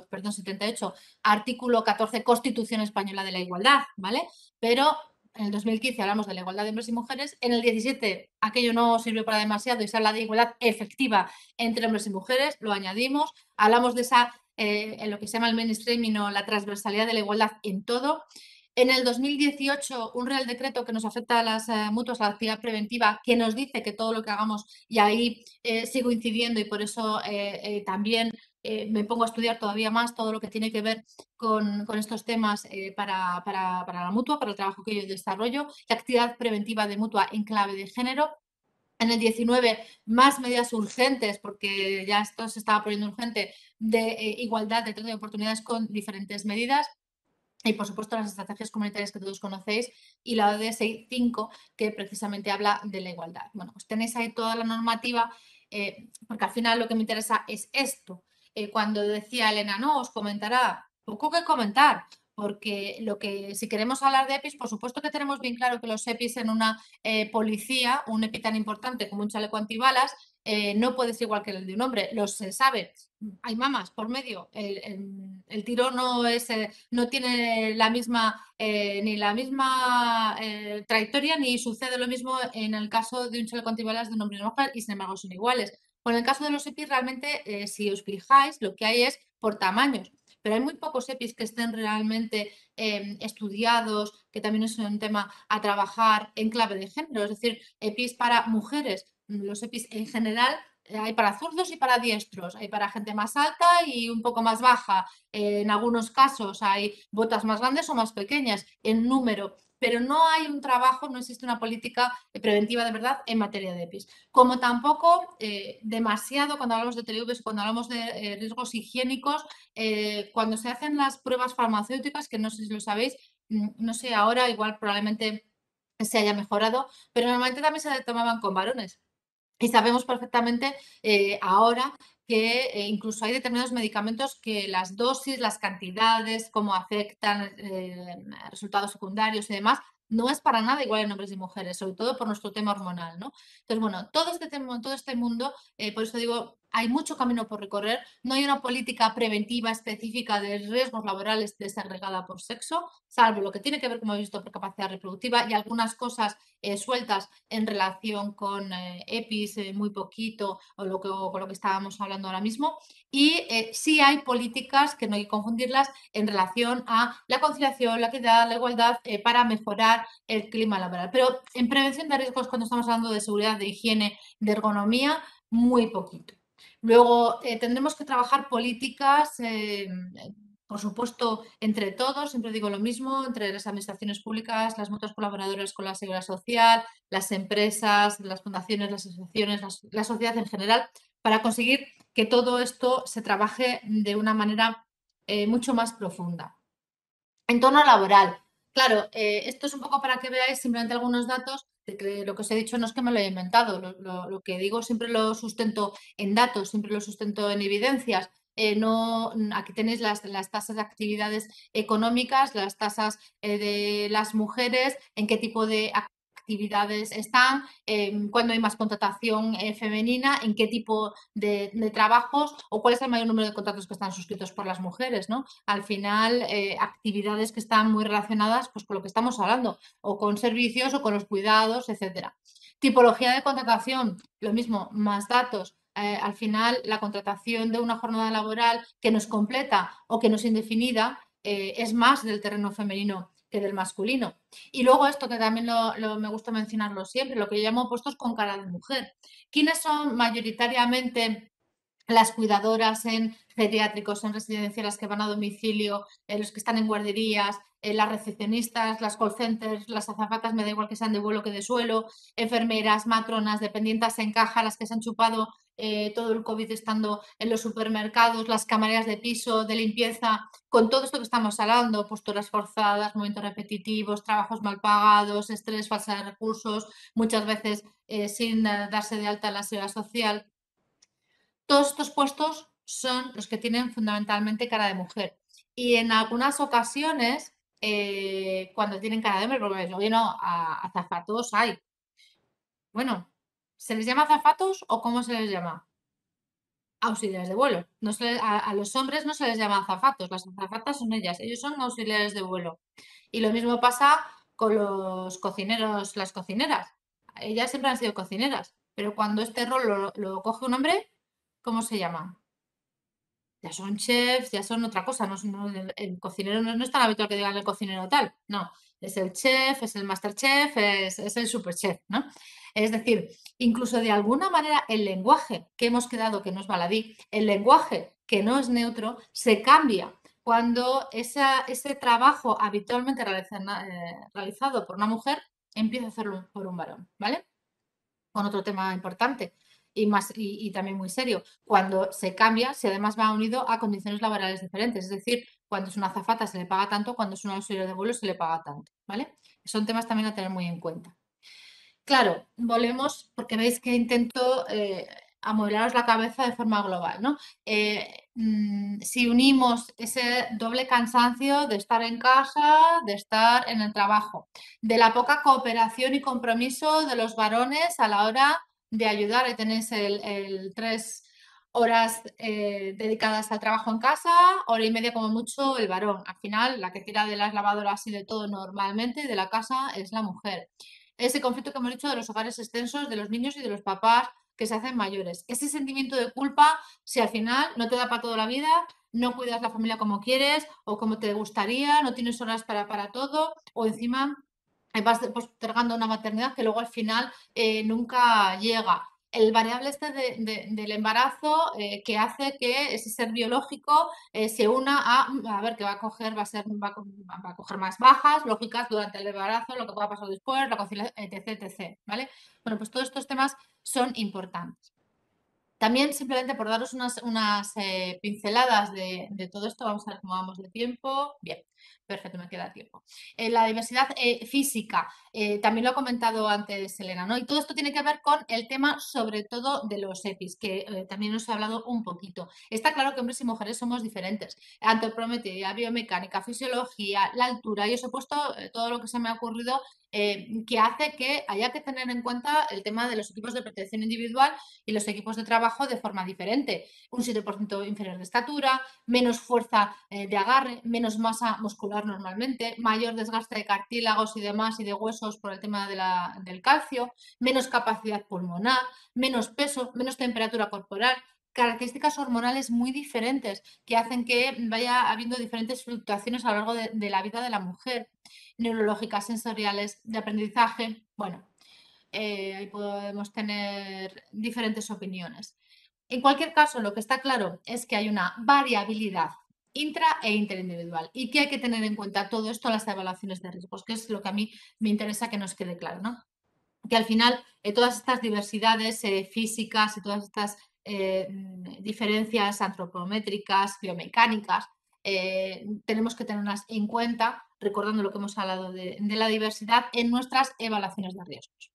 S3: perdón, 78, artículo 14, Constitución Española de la Igualdad, ¿vale? Pero en el 2015 hablamos de la igualdad de hombres y mujeres, en el 17 aquello no sirvió para demasiado y se habla de igualdad efectiva entre hombres y mujeres, lo añadimos, hablamos de esa en lo que se llama el mainstreaming o la transversalidad de la igualdad en todo. En el 2018, un Real Decreto que nos afecta a las mutuas, a la actividad preventiva, que nos dice que todo lo que hagamos, y ahí sigo incidiendo y por eso también me pongo a estudiar todavía más todo lo que tiene que ver con estos temas para la mutua, para el trabajo que yo desarrollo, la actividad preventiva de mutua en clave de género. En el 19, más medidas urgentes, porque ya esto se estaba poniendo urgente, de igualdad de trato de oportunidades con diferentes medidas. Y, por supuesto, las estrategias comunitarias que todos conocéis y la ODS 5, que precisamente habla de la igualdad. Bueno, pues tenéis ahí toda la normativa, porque al final lo que me interesa es esto. Cuando decía Elena, no, os comentará, poco que comentar, porque si queremos hablar de EPIs, por supuesto que tenemos bien claro que los EPIs en una policía, un EPI tan importante como un chaleco antibalas, no puede ser igual que el de un hombre, se sabe. Hay mamas por medio, el tiro no tiene la misma, ni la misma trayectoria, ni sucede lo mismo en el caso de un chaleco antibalas de un hombre y una mujer, y sin embargo son iguales. Con el caso de los EPIs, realmente, si os fijáis, lo que hay es por tamaños, pero hay muy pocos EPIs que estén realmente estudiados, que también es un tema a trabajar en clave de género, es decir, EPIs para mujeres. Los EPIs en general hay para zurdos y para diestros, hay para gente más alta y un poco más baja. En algunos casos hay botas más grandes o más pequeñas en número, pero no hay un trabajo, no existe una política preventiva de verdad en materia de EPIs. Como tampoco demasiado cuando hablamos de TLVs, cuando hablamos de riesgos higiénicos, cuando se hacen las pruebas farmacéuticas, que no sé si lo sabéis, no sé, ahora igual probablemente se haya mejorado, pero normalmente también se tomaban con varones. Y sabemos perfectamente ahora que incluso hay determinados medicamentos que las dosis, las cantidades, cómo afectan resultados secundarios y demás, no es para nada igual en hombres y mujeres, sobre todo por nuestro tema hormonal, ¿no? Entonces, bueno, todo este mundo, por eso digo, hay mucho camino por recorrer, no hay una política preventiva específica de riesgos laborales desagregada por sexo, salvo lo que tiene que ver, como he visto, por capacidad reproductiva y algunas cosas sueltas en relación con EPIs, muy poquito, con lo que estábamos hablando ahora mismo. Y sí hay políticas, que no hay que confundirlas, en relación a la conciliación, la equidad, la igualdad, para mejorar el clima laboral. Pero en prevención de riesgos, cuando estamos hablando de seguridad, de higiene, de ergonomía, muy poquito. Luego tendremos que trabajar políticas por supuesto, entre todos, siempre digo lo mismo, entre las administraciones públicas, las mutuas colaboradoras con la seguridad social, las empresas, las fundaciones, las asociaciones, la sociedad en general, para conseguir que todo esto se trabaje de una manera mucho más profunda. Entorno laboral. Claro, esto es un poco para que veáis simplemente algunos datos, de que lo que os he dicho no es que me lo haya inventado, lo que digo siempre lo sustento en datos, siempre lo sustento en evidencias. aquí tenéis las tasas de actividades económicas, las tasas de las mujeres, en qué tipo de actividades están, cuándo hay más contratación femenina, en qué tipo de trabajos o cuál es el mayor número de contratos que están suscritos por las mujeres, ¿no? Al final, actividades que están muy relacionadas pues, con lo que estamos hablando, o con servicios o con los cuidados, etcétera. Tipología de contratación, lo mismo, más datos. Al final, la contratación de una jornada laboral que no es completa o que no es indefinida es más del terreno femenino que del masculino. Y luego esto que también me gusta mencionarlo siempre, lo que yo llamo puestos con cara de mujer. ¿Quiénes son mayoritariamente las cuidadoras en geriátricos, en residencias, las que van a domicilio, los que están en guarderías, las recepcionistas, las call centers, las azafatas, me da igual que sean de vuelo que de suelo, enfermeras, matronas, dependientes en caja, las que se han chupado todo el COVID estando en los supermercados, las camareras de piso, de limpieza, con todo esto que estamos hablando, posturas forzadas, movimientos repetitivos, trabajos mal pagados, estrés, falta de recursos, muchas veces sin darse de alta en la seguridad social. Todos estos puestos son los que tienen fundamentalmente cara de mujer. Y en algunas ocasiones, cuando tienen cara de hombre, porque luego no, azafatos hay. Bueno, ¿se les llama azafatos o cómo se les llama? Auxiliares de vuelo. No a los hombres no se les llama azafatos, las azafatas son ellas, ellos son auxiliares de vuelo. Y lo mismo pasa con los cocineros, las cocineras. Ellas siempre han sido cocineras, pero cuando este rol lo coge un hombre, ¿cómo se llama? Ya son chefs, ya son otra cosa, el cocinero no es tan habitual que digan el cocinero tal, no, es el chef, es el masterchef, es el superchef, ¿no? Es decir, incluso de alguna manera el lenguaje que hemos quedado que no es baladí, el lenguaje que no es neutro, se cambia cuando ese trabajo habitualmente realizado por una mujer empieza a hacerlo por un varón, ¿vale? Con otro tema importante y también muy serio, cuando se cambia, si además va unido a condiciones laborales diferentes, es decir, cuando es una azafata se le paga tanto, cuando es un auxiliar de vuelo se le paga tanto, ¿vale? Son temas también a tener muy en cuenta. Claro, volvemos, porque veis que intento amueblaros la cabeza de forma global, ¿no? Si unimos ese doble cansancio de estar en casa, de estar en el trabajo, de la poca cooperación y compromiso de los varones a la hora de ayudar, ahí tenéis el 3 horas dedicadas al trabajo en casa, hora y media como mucho el varón. Al final, la que tira de las lavadoras y de todo normalmente de la casa es la mujer. Ese conflicto que hemos dicho de los hogares extensos, de los niños y de los papás que se hacen mayores. Ese sentimiento de culpa si al final no te da para toda la vida, no cuidas la familia como quieres o como te gustaría, no tienes horas para todo o encima vas postergando una maternidad que luego al final nunca llega. El variable este del embarazo que hace que ese ser biológico se una a ver, que va a coger, va a coger más bajas lógicas durante el embarazo, lo que pueda pasar después, la conciliación, etc, etc, ¿vale? Bueno, pues todos estos temas son importantes. También simplemente por daros unas pinceladas de todo esto, vamos a ver cómo vamos de tiempo. Bien, perfecto, me queda tiempo. La diversidad física, también lo ha comentado antes Elena, ¿no? Y todo esto tiene que ver con el tema sobre todo de los EPIs, que también os he hablado un poquito. Está claro que hombres y mujeres somos diferentes. Antropometría, biomecánica, fisiología, la altura, y os he puesto todo lo que se me ha ocurrido que hace que haya que tener en cuenta el tema de los equipos de protección individual y los equipos de trabajo de forma diferente. Un 7% inferior de estatura, menos fuerza de agarre, menos masa muscular normalmente, mayor desgaste de cartílagos y demás y de huesos por el tema del calcio, menos capacidad pulmonar, menos peso, menos temperatura corporal, características hormonales muy diferentes que hacen que vaya habiendo diferentes fluctuaciones a lo largo de la vida de la mujer, neurológicas, sensoriales, de aprendizaje. Bueno, ahí podemos tener diferentes opiniones. En cualquier caso, lo que está claro es que hay una variabilidad intra e interindividual y que hay que tener en cuenta todo esto en las evaluaciones de riesgos, que es lo que a mí me interesa que nos quede claro, ¿no? Que al final todas estas diversidades físicas y todas estas diferencias antropométricas, biomecánicas, tenemos que tenerlas en cuenta, recordando lo que hemos hablado de la diversidad en nuestras evaluaciones de riesgos.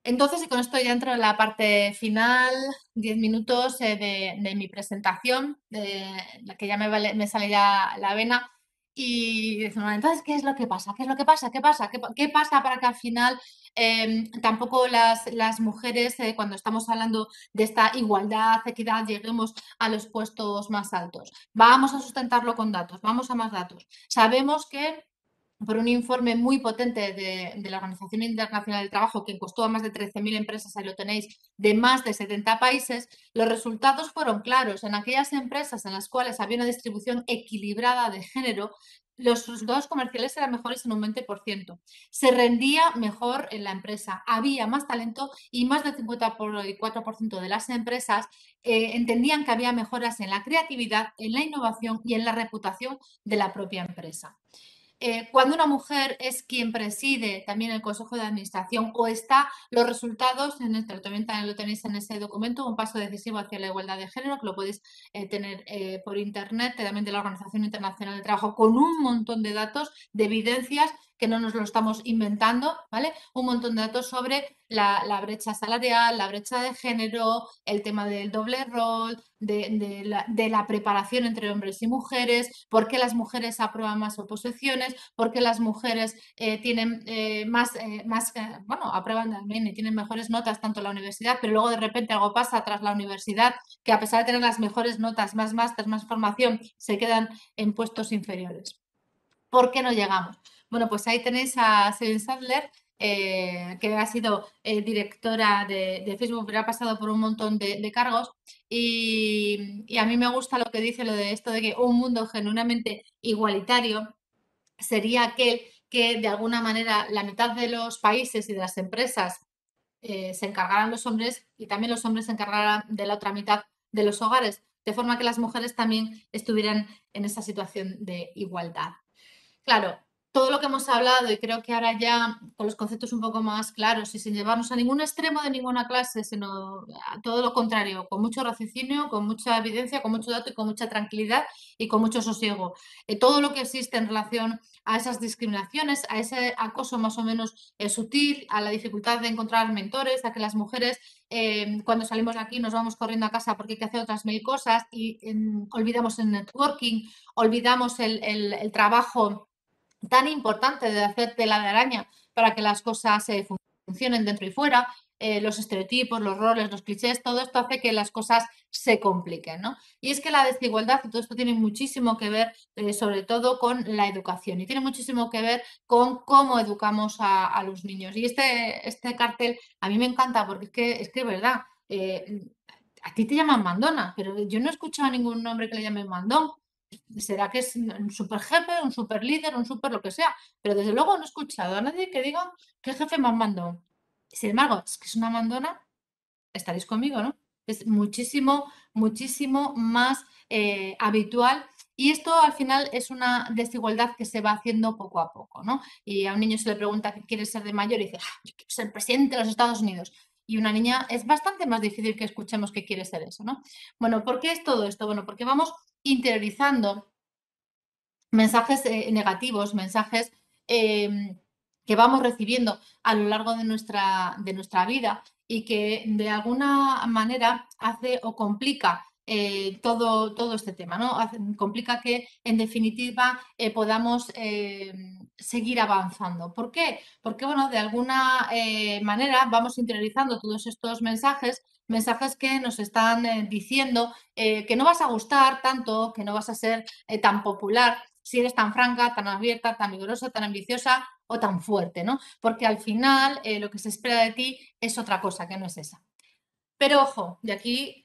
S3: Entonces, y con esto ya entro en la parte final, 10 minutos de mi presentación, la que ya me sale ya la vena. Y decimos, "Bueno, entonces, ¿qué es lo que pasa? ¿Qué es lo que pasa? ¿Qué pasa? ¿Qué pasa para que al final tampoco las mujeres, cuando estamos hablando de esta igualdad, equidad, lleguemos a los puestos más altos? Vamos a sustentarlo con datos, vamos a más datos. Sabemos que por un informe muy potente de la Organización Internacional del Trabajo, que encuestó a más de 13.000 empresas, ahí lo tenéis, de más de 70 países, los resultados fueron claros. En aquellas empresas en las cuales había una distribución equilibrada de género, los resultados comerciales eran mejores en un 20%. Se rendía mejor en la empresa, había más talento y más del 54% de las empresas entendían que había mejoras en la creatividad, en la innovación y en la reputación de la propia empresa. Cuando una mujer es quien preside también el Consejo de Administración o está, los resultados, también lo tenéis en ese documento, un paso decisivo hacia la igualdad de género, que lo podéis tener por internet, también de la Organización Internacional del Trabajo, con un montón de datos, de evidencias, que no nos lo estamos inventando, ¿vale? Un montón de datos sobre la brecha salarial, la brecha de género, el tema del doble rol, de la preparación entre hombres y mujeres, por qué las mujeres aprueban más oposiciones, por qué las mujeres tienen bueno, aprueban también y tienen mejores notas tanto en la universidad, pero luego de repente algo pasa tras la universidad, que a pesar de tener las mejores notas, más máster, más formación, se quedan en puestos inferiores. ¿Por qué no llegamos? Bueno, pues ahí tenéis a Selin Sadler, que ha sido directora de Facebook, pero ha pasado por un montón de cargos. Y a mí me gusta lo que dice, lo de esto de que un mundo genuinamente igualitario sería aquel que de alguna manera la mitad de los países y de las empresas se encargaran los hombres y también los hombres se encargaran de la otra mitad de los hogares, de forma que las mujeres también estuvieran en esa situación de igualdad. Claro, todo lo que hemos hablado y creo que ahora ya con los conceptos un poco más claros y sin llevarnos a ningún extremo de ninguna clase, sino a todo lo contrario, con mucho raciocinio, con mucha evidencia, con mucho dato y con mucha tranquilidad y con mucho sosiego. Todo lo que existe en relación a esas discriminaciones, a ese acoso más o menos sutil, a la dificultad de encontrar mentores, a que las mujeres cuando salimos de aquí nos vamos corriendo a casa porque hay que hacer otras mil cosas y olvidamos el networking, olvidamos el trabajo tan importante de hacer tela de araña para que las cosas funcionen dentro y fuera, los estereotipos, los roles, los clichés, todo esto hace que las cosas se compliquen, ¿no? Y es que la desigualdad, y todo esto tiene muchísimo que ver, sobre todo con la educación, y tiene muchísimo que ver con cómo educamos a los niños. Y este cartel a mí me encanta porque es que es verdad, a ti te llaman mandona, pero yo no he escuchado a ningún nombre que le llamen mandón. Será que es un super jefe, un super líder, un super lo que sea, pero desde luego no he escuchado a nadie que diga qué jefe más mandó. Sin embargo, es que es una mandona, estaréis conmigo, ¿no? Es muchísimo, muchísimo más habitual y esto al final es una desigualdad que se va haciendo poco a poco, ¿no? Y a un niño se le pregunta qué quiere ser de mayor y dice, yo quiero ser presidente de los Estados Unidos. Y una niña es bastante más difícil que escuchemos que quiere ser eso, ¿no? Bueno, ¿por qué es todo esto? Bueno, porque vamos interiorizando mensajes negativos, mensajes que vamos recibiendo a lo largo de nuestra vida y que de alguna manera hace o complica todo este tema, ¿no? Complica que, en definitiva, podamos seguir avanzando. ¿Por qué? Porque, bueno, de alguna manera vamos interiorizando todos estos mensajes que nos están diciendo que no vas a gustar tanto, que no vas a ser tan popular si eres tan franca, tan abierta, tan vigorosa, tan ambiciosa o tan fuerte, ¿no? Porque al final lo que se espera de ti es otra cosa, que no es esa. Pero ojo, de aquí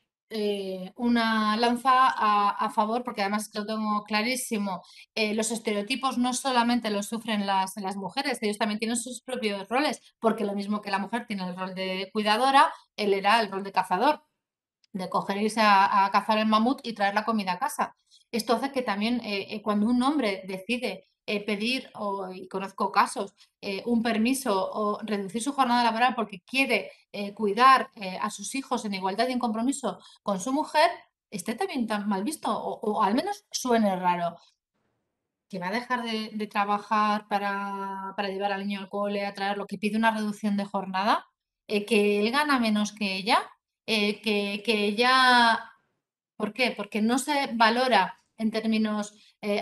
S3: una lanza a favor, porque además lo tengo clarísimo, los estereotipos no solamente los sufren las mujeres, ellos también tienen sus propios roles, porque lo mismo que la mujer tiene el rol de cuidadora, él era el rol de cazador, de coger e irse a cazar el mamut y traer la comida a casa. Esto hace que también cuando un hombre decide pedir, y conozco casos, un permiso o reducir su jornada laboral porque quiere cuidar a sus hijos en igualdad y en compromiso con su mujer, esté también tan mal visto o al menos suene raro. Que va a dejar de trabajar para llevar al niño al cole, a traerlo, que pide una reducción de jornada. que él gana menos que ella, que ella... ¿Por qué? Porque no se valora en términos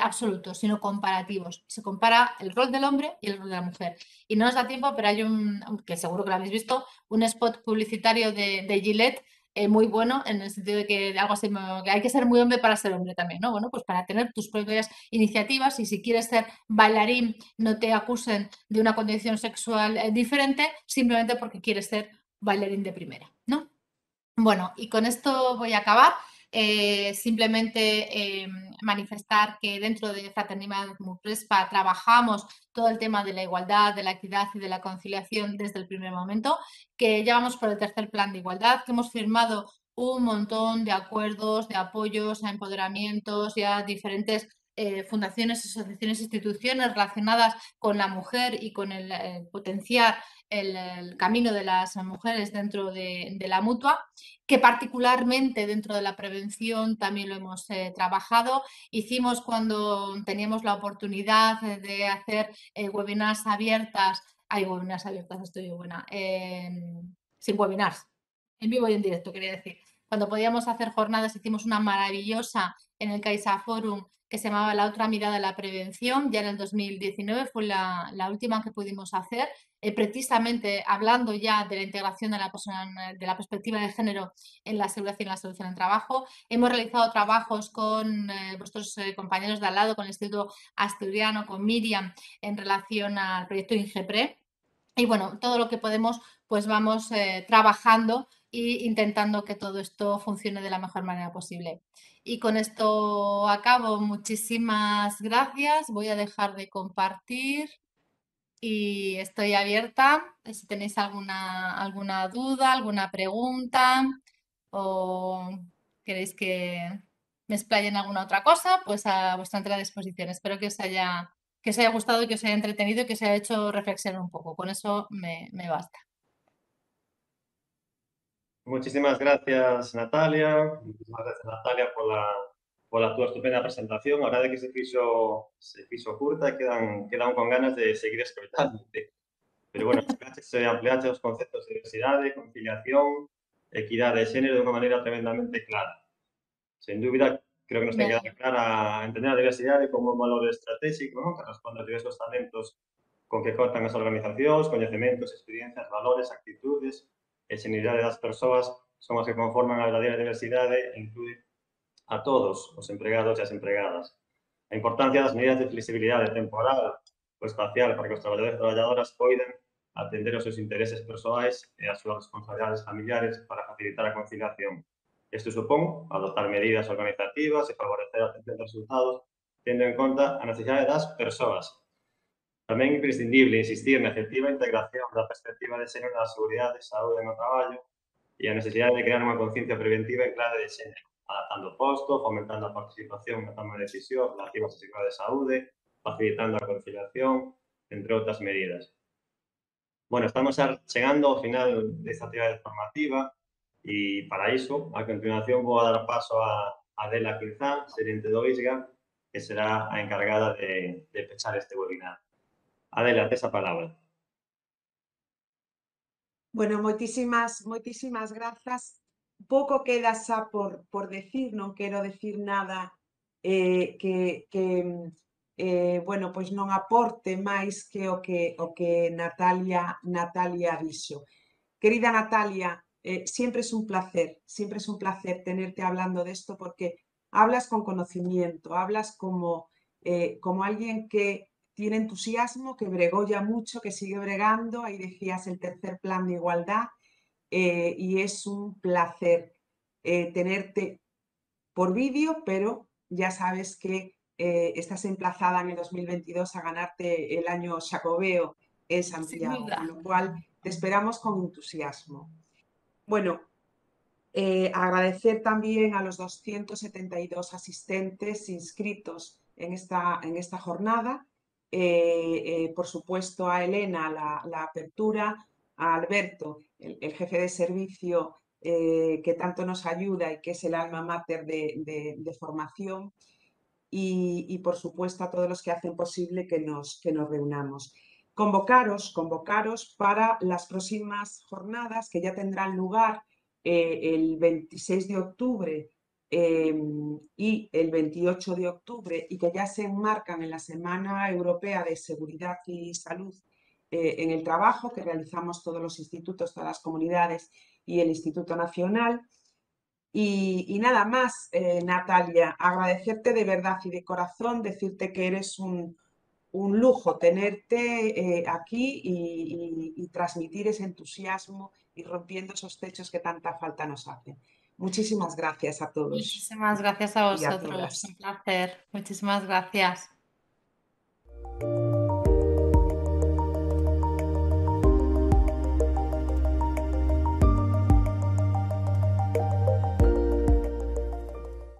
S3: absolutos, sino comparativos. Se compara el rol del hombre y el rol de la mujer. Y no nos da tiempo, pero hay que seguro que lo habéis visto, un spot publicitario de Gillette muy bueno, en el sentido de que algo así, que hay que ser muy hombre para ser hombre también, ¿no? Bueno, pues para tener tus propias iniciativas, y si quieres ser bailarín, no te acusen de una condición sexual diferente simplemente porque quieres ser bailarín de primera, ¿no? Bueno, y con esto voy a acabar. Simplemente manifestar que dentro de Fraternidad Muprespa trabajamos todo el tema de la igualdad, de la equidad y de la conciliación desde el primer momento, que ya vamos por el tercer plan de igualdad, que hemos firmado un montón de acuerdos, de apoyos a empoderamientos y a diferentes fundaciones, asociaciones, instituciones relacionadas con la mujer y con el potenciar el camino de las mujeres dentro de la mutua, que particularmente dentro de la prevención también lo hemos trabajado. Hicimos, cuando teníamos la oportunidad de hacer webinars abiertas, estoy buena, sin webinars, en vivo y en directo, quería decir. Cuando podíamos hacer jornadas, hicimos una maravillosa en el Caixa Forum que se llamaba La otra mirada de la prevención, ya en el 2019 fue la última que pudimos hacer, precisamente hablando ya de la integración de la persona, de la perspectiva de género en la seguridad y en la salud en el trabajo. Hemos realizado trabajos con vuestros compañeros de al lado, con el Instituto Asturiano, con Miriam, en relación al proyecto INGEPRE. Y bueno, todo lo que podemos, pues vamos trabajando e intentando que todo esto funcione de la mejor manera posible. Y con esto acabo. Muchísimas gracias. Voy a dejar de compartir y estoy abierta. Si tenéis alguna duda, alguna pregunta o queréis que me explaye en alguna otra cosa, pues a vuestra entera disposición. Espero que os haya gustado y que os haya entretenido y que os haya hecho reflexionar un poco. Con eso me basta.
S1: Muchísimas gracias, Natalia. Muchísimas gracias, Natalia, por la túa estupenda presentación. A verdade é que se fixo curta e quedan con ganas de seguir escoitándote. Pero, bueno, ampliaste os conceptos de diversidade, conciliación, equidade de xénero de unha maneira tremendamente clara. Sen dúbida, creo que nos ten que dar clara entender a diversidade como un valor estratégico, ¿no?, que responde a diversos talentos con que contan as organizacións, coñecementos, experiencias, valores, actitudes e xenidade das persoas son as que conforman a verdadeira diversidade e inclui a todos os empregados e as empregadas. A importancia das medidas de flexibilidade temporal ou espacial para que os traballadores e traballadoras poidan atender os seus intereses persoais e as súas responsabilidades familiares para facilitar a conciliación. Isto supón adoptar medidas organizativas e favorecer a obtención de resultados tendo en conta a necesidade das persoas. Tamén é imprescindible insistir na efectiva integración da perspectiva de xénero na seguridade e saúde no traballo e a necesidade de crear unha conciencia preventiva en clave de xénero, adaptando o posto, fomentando a participación na toma de decisións relativas á seguridade de saúde, facilitando a conciliación, entre outras medidas. Bueno, estamos chegando ao final desta actividade formativa e, para iso, a continuación vou a dar paso a Adela Quinzán, xerente do ISGA, que será a encargada de pechar este webinar. Adela, tes a palabra.
S4: Bueno, moitísimas grazas. Pouco queda xa por decir, non quero decir nada bueno, pois non aporte máis que o que Natalia dixo. Querida Natalia, siempre es un placer tenerte hablando de esto porque hablas con conocimiento, hablas como alguien que tiene entusiasmo, que bregó ya mucho, que sigue bregando. Ahí decías el tercer plan de igualdad y es un placer tenerte por vídeo, pero ya sabes que estás emplazada en el 2022 a ganarte el año Xacobeo en Santiago, con lo cual te esperamos con entusiasmo. Bueno, agradecer también a los 272 asistentes inscritos en esta jornada. Por supuesto a Elena la apertura, a Alberto, el jefe de servicio que tanto nos ayuda y que es el alma mater de formación y por supuesto a todos los que hacen posible que nos reunamos. convocaros para las próximas jornadas que ya tendrán lugar el 26 de octubre y el 28 de octubre y que ya se enmarcan en la Semana Europea de Seguridad y Salud en el trabajo que realizamos todos los institutos, todas las comunidades y el Instituto Nacional. Y nada más, Natalia, agradecerte de verdad y de corazón, decirte que eres un lujo tenerte aquí y transmitir ese entusiasmo y rompiendo esos techos que tanta falta nos hacen. Muchísimas gracias a todos
S3: Muchísimas gracias a
S4: y a
S3: vosotros,
S4: todas.
S3: un placer. Muchísimas gracias.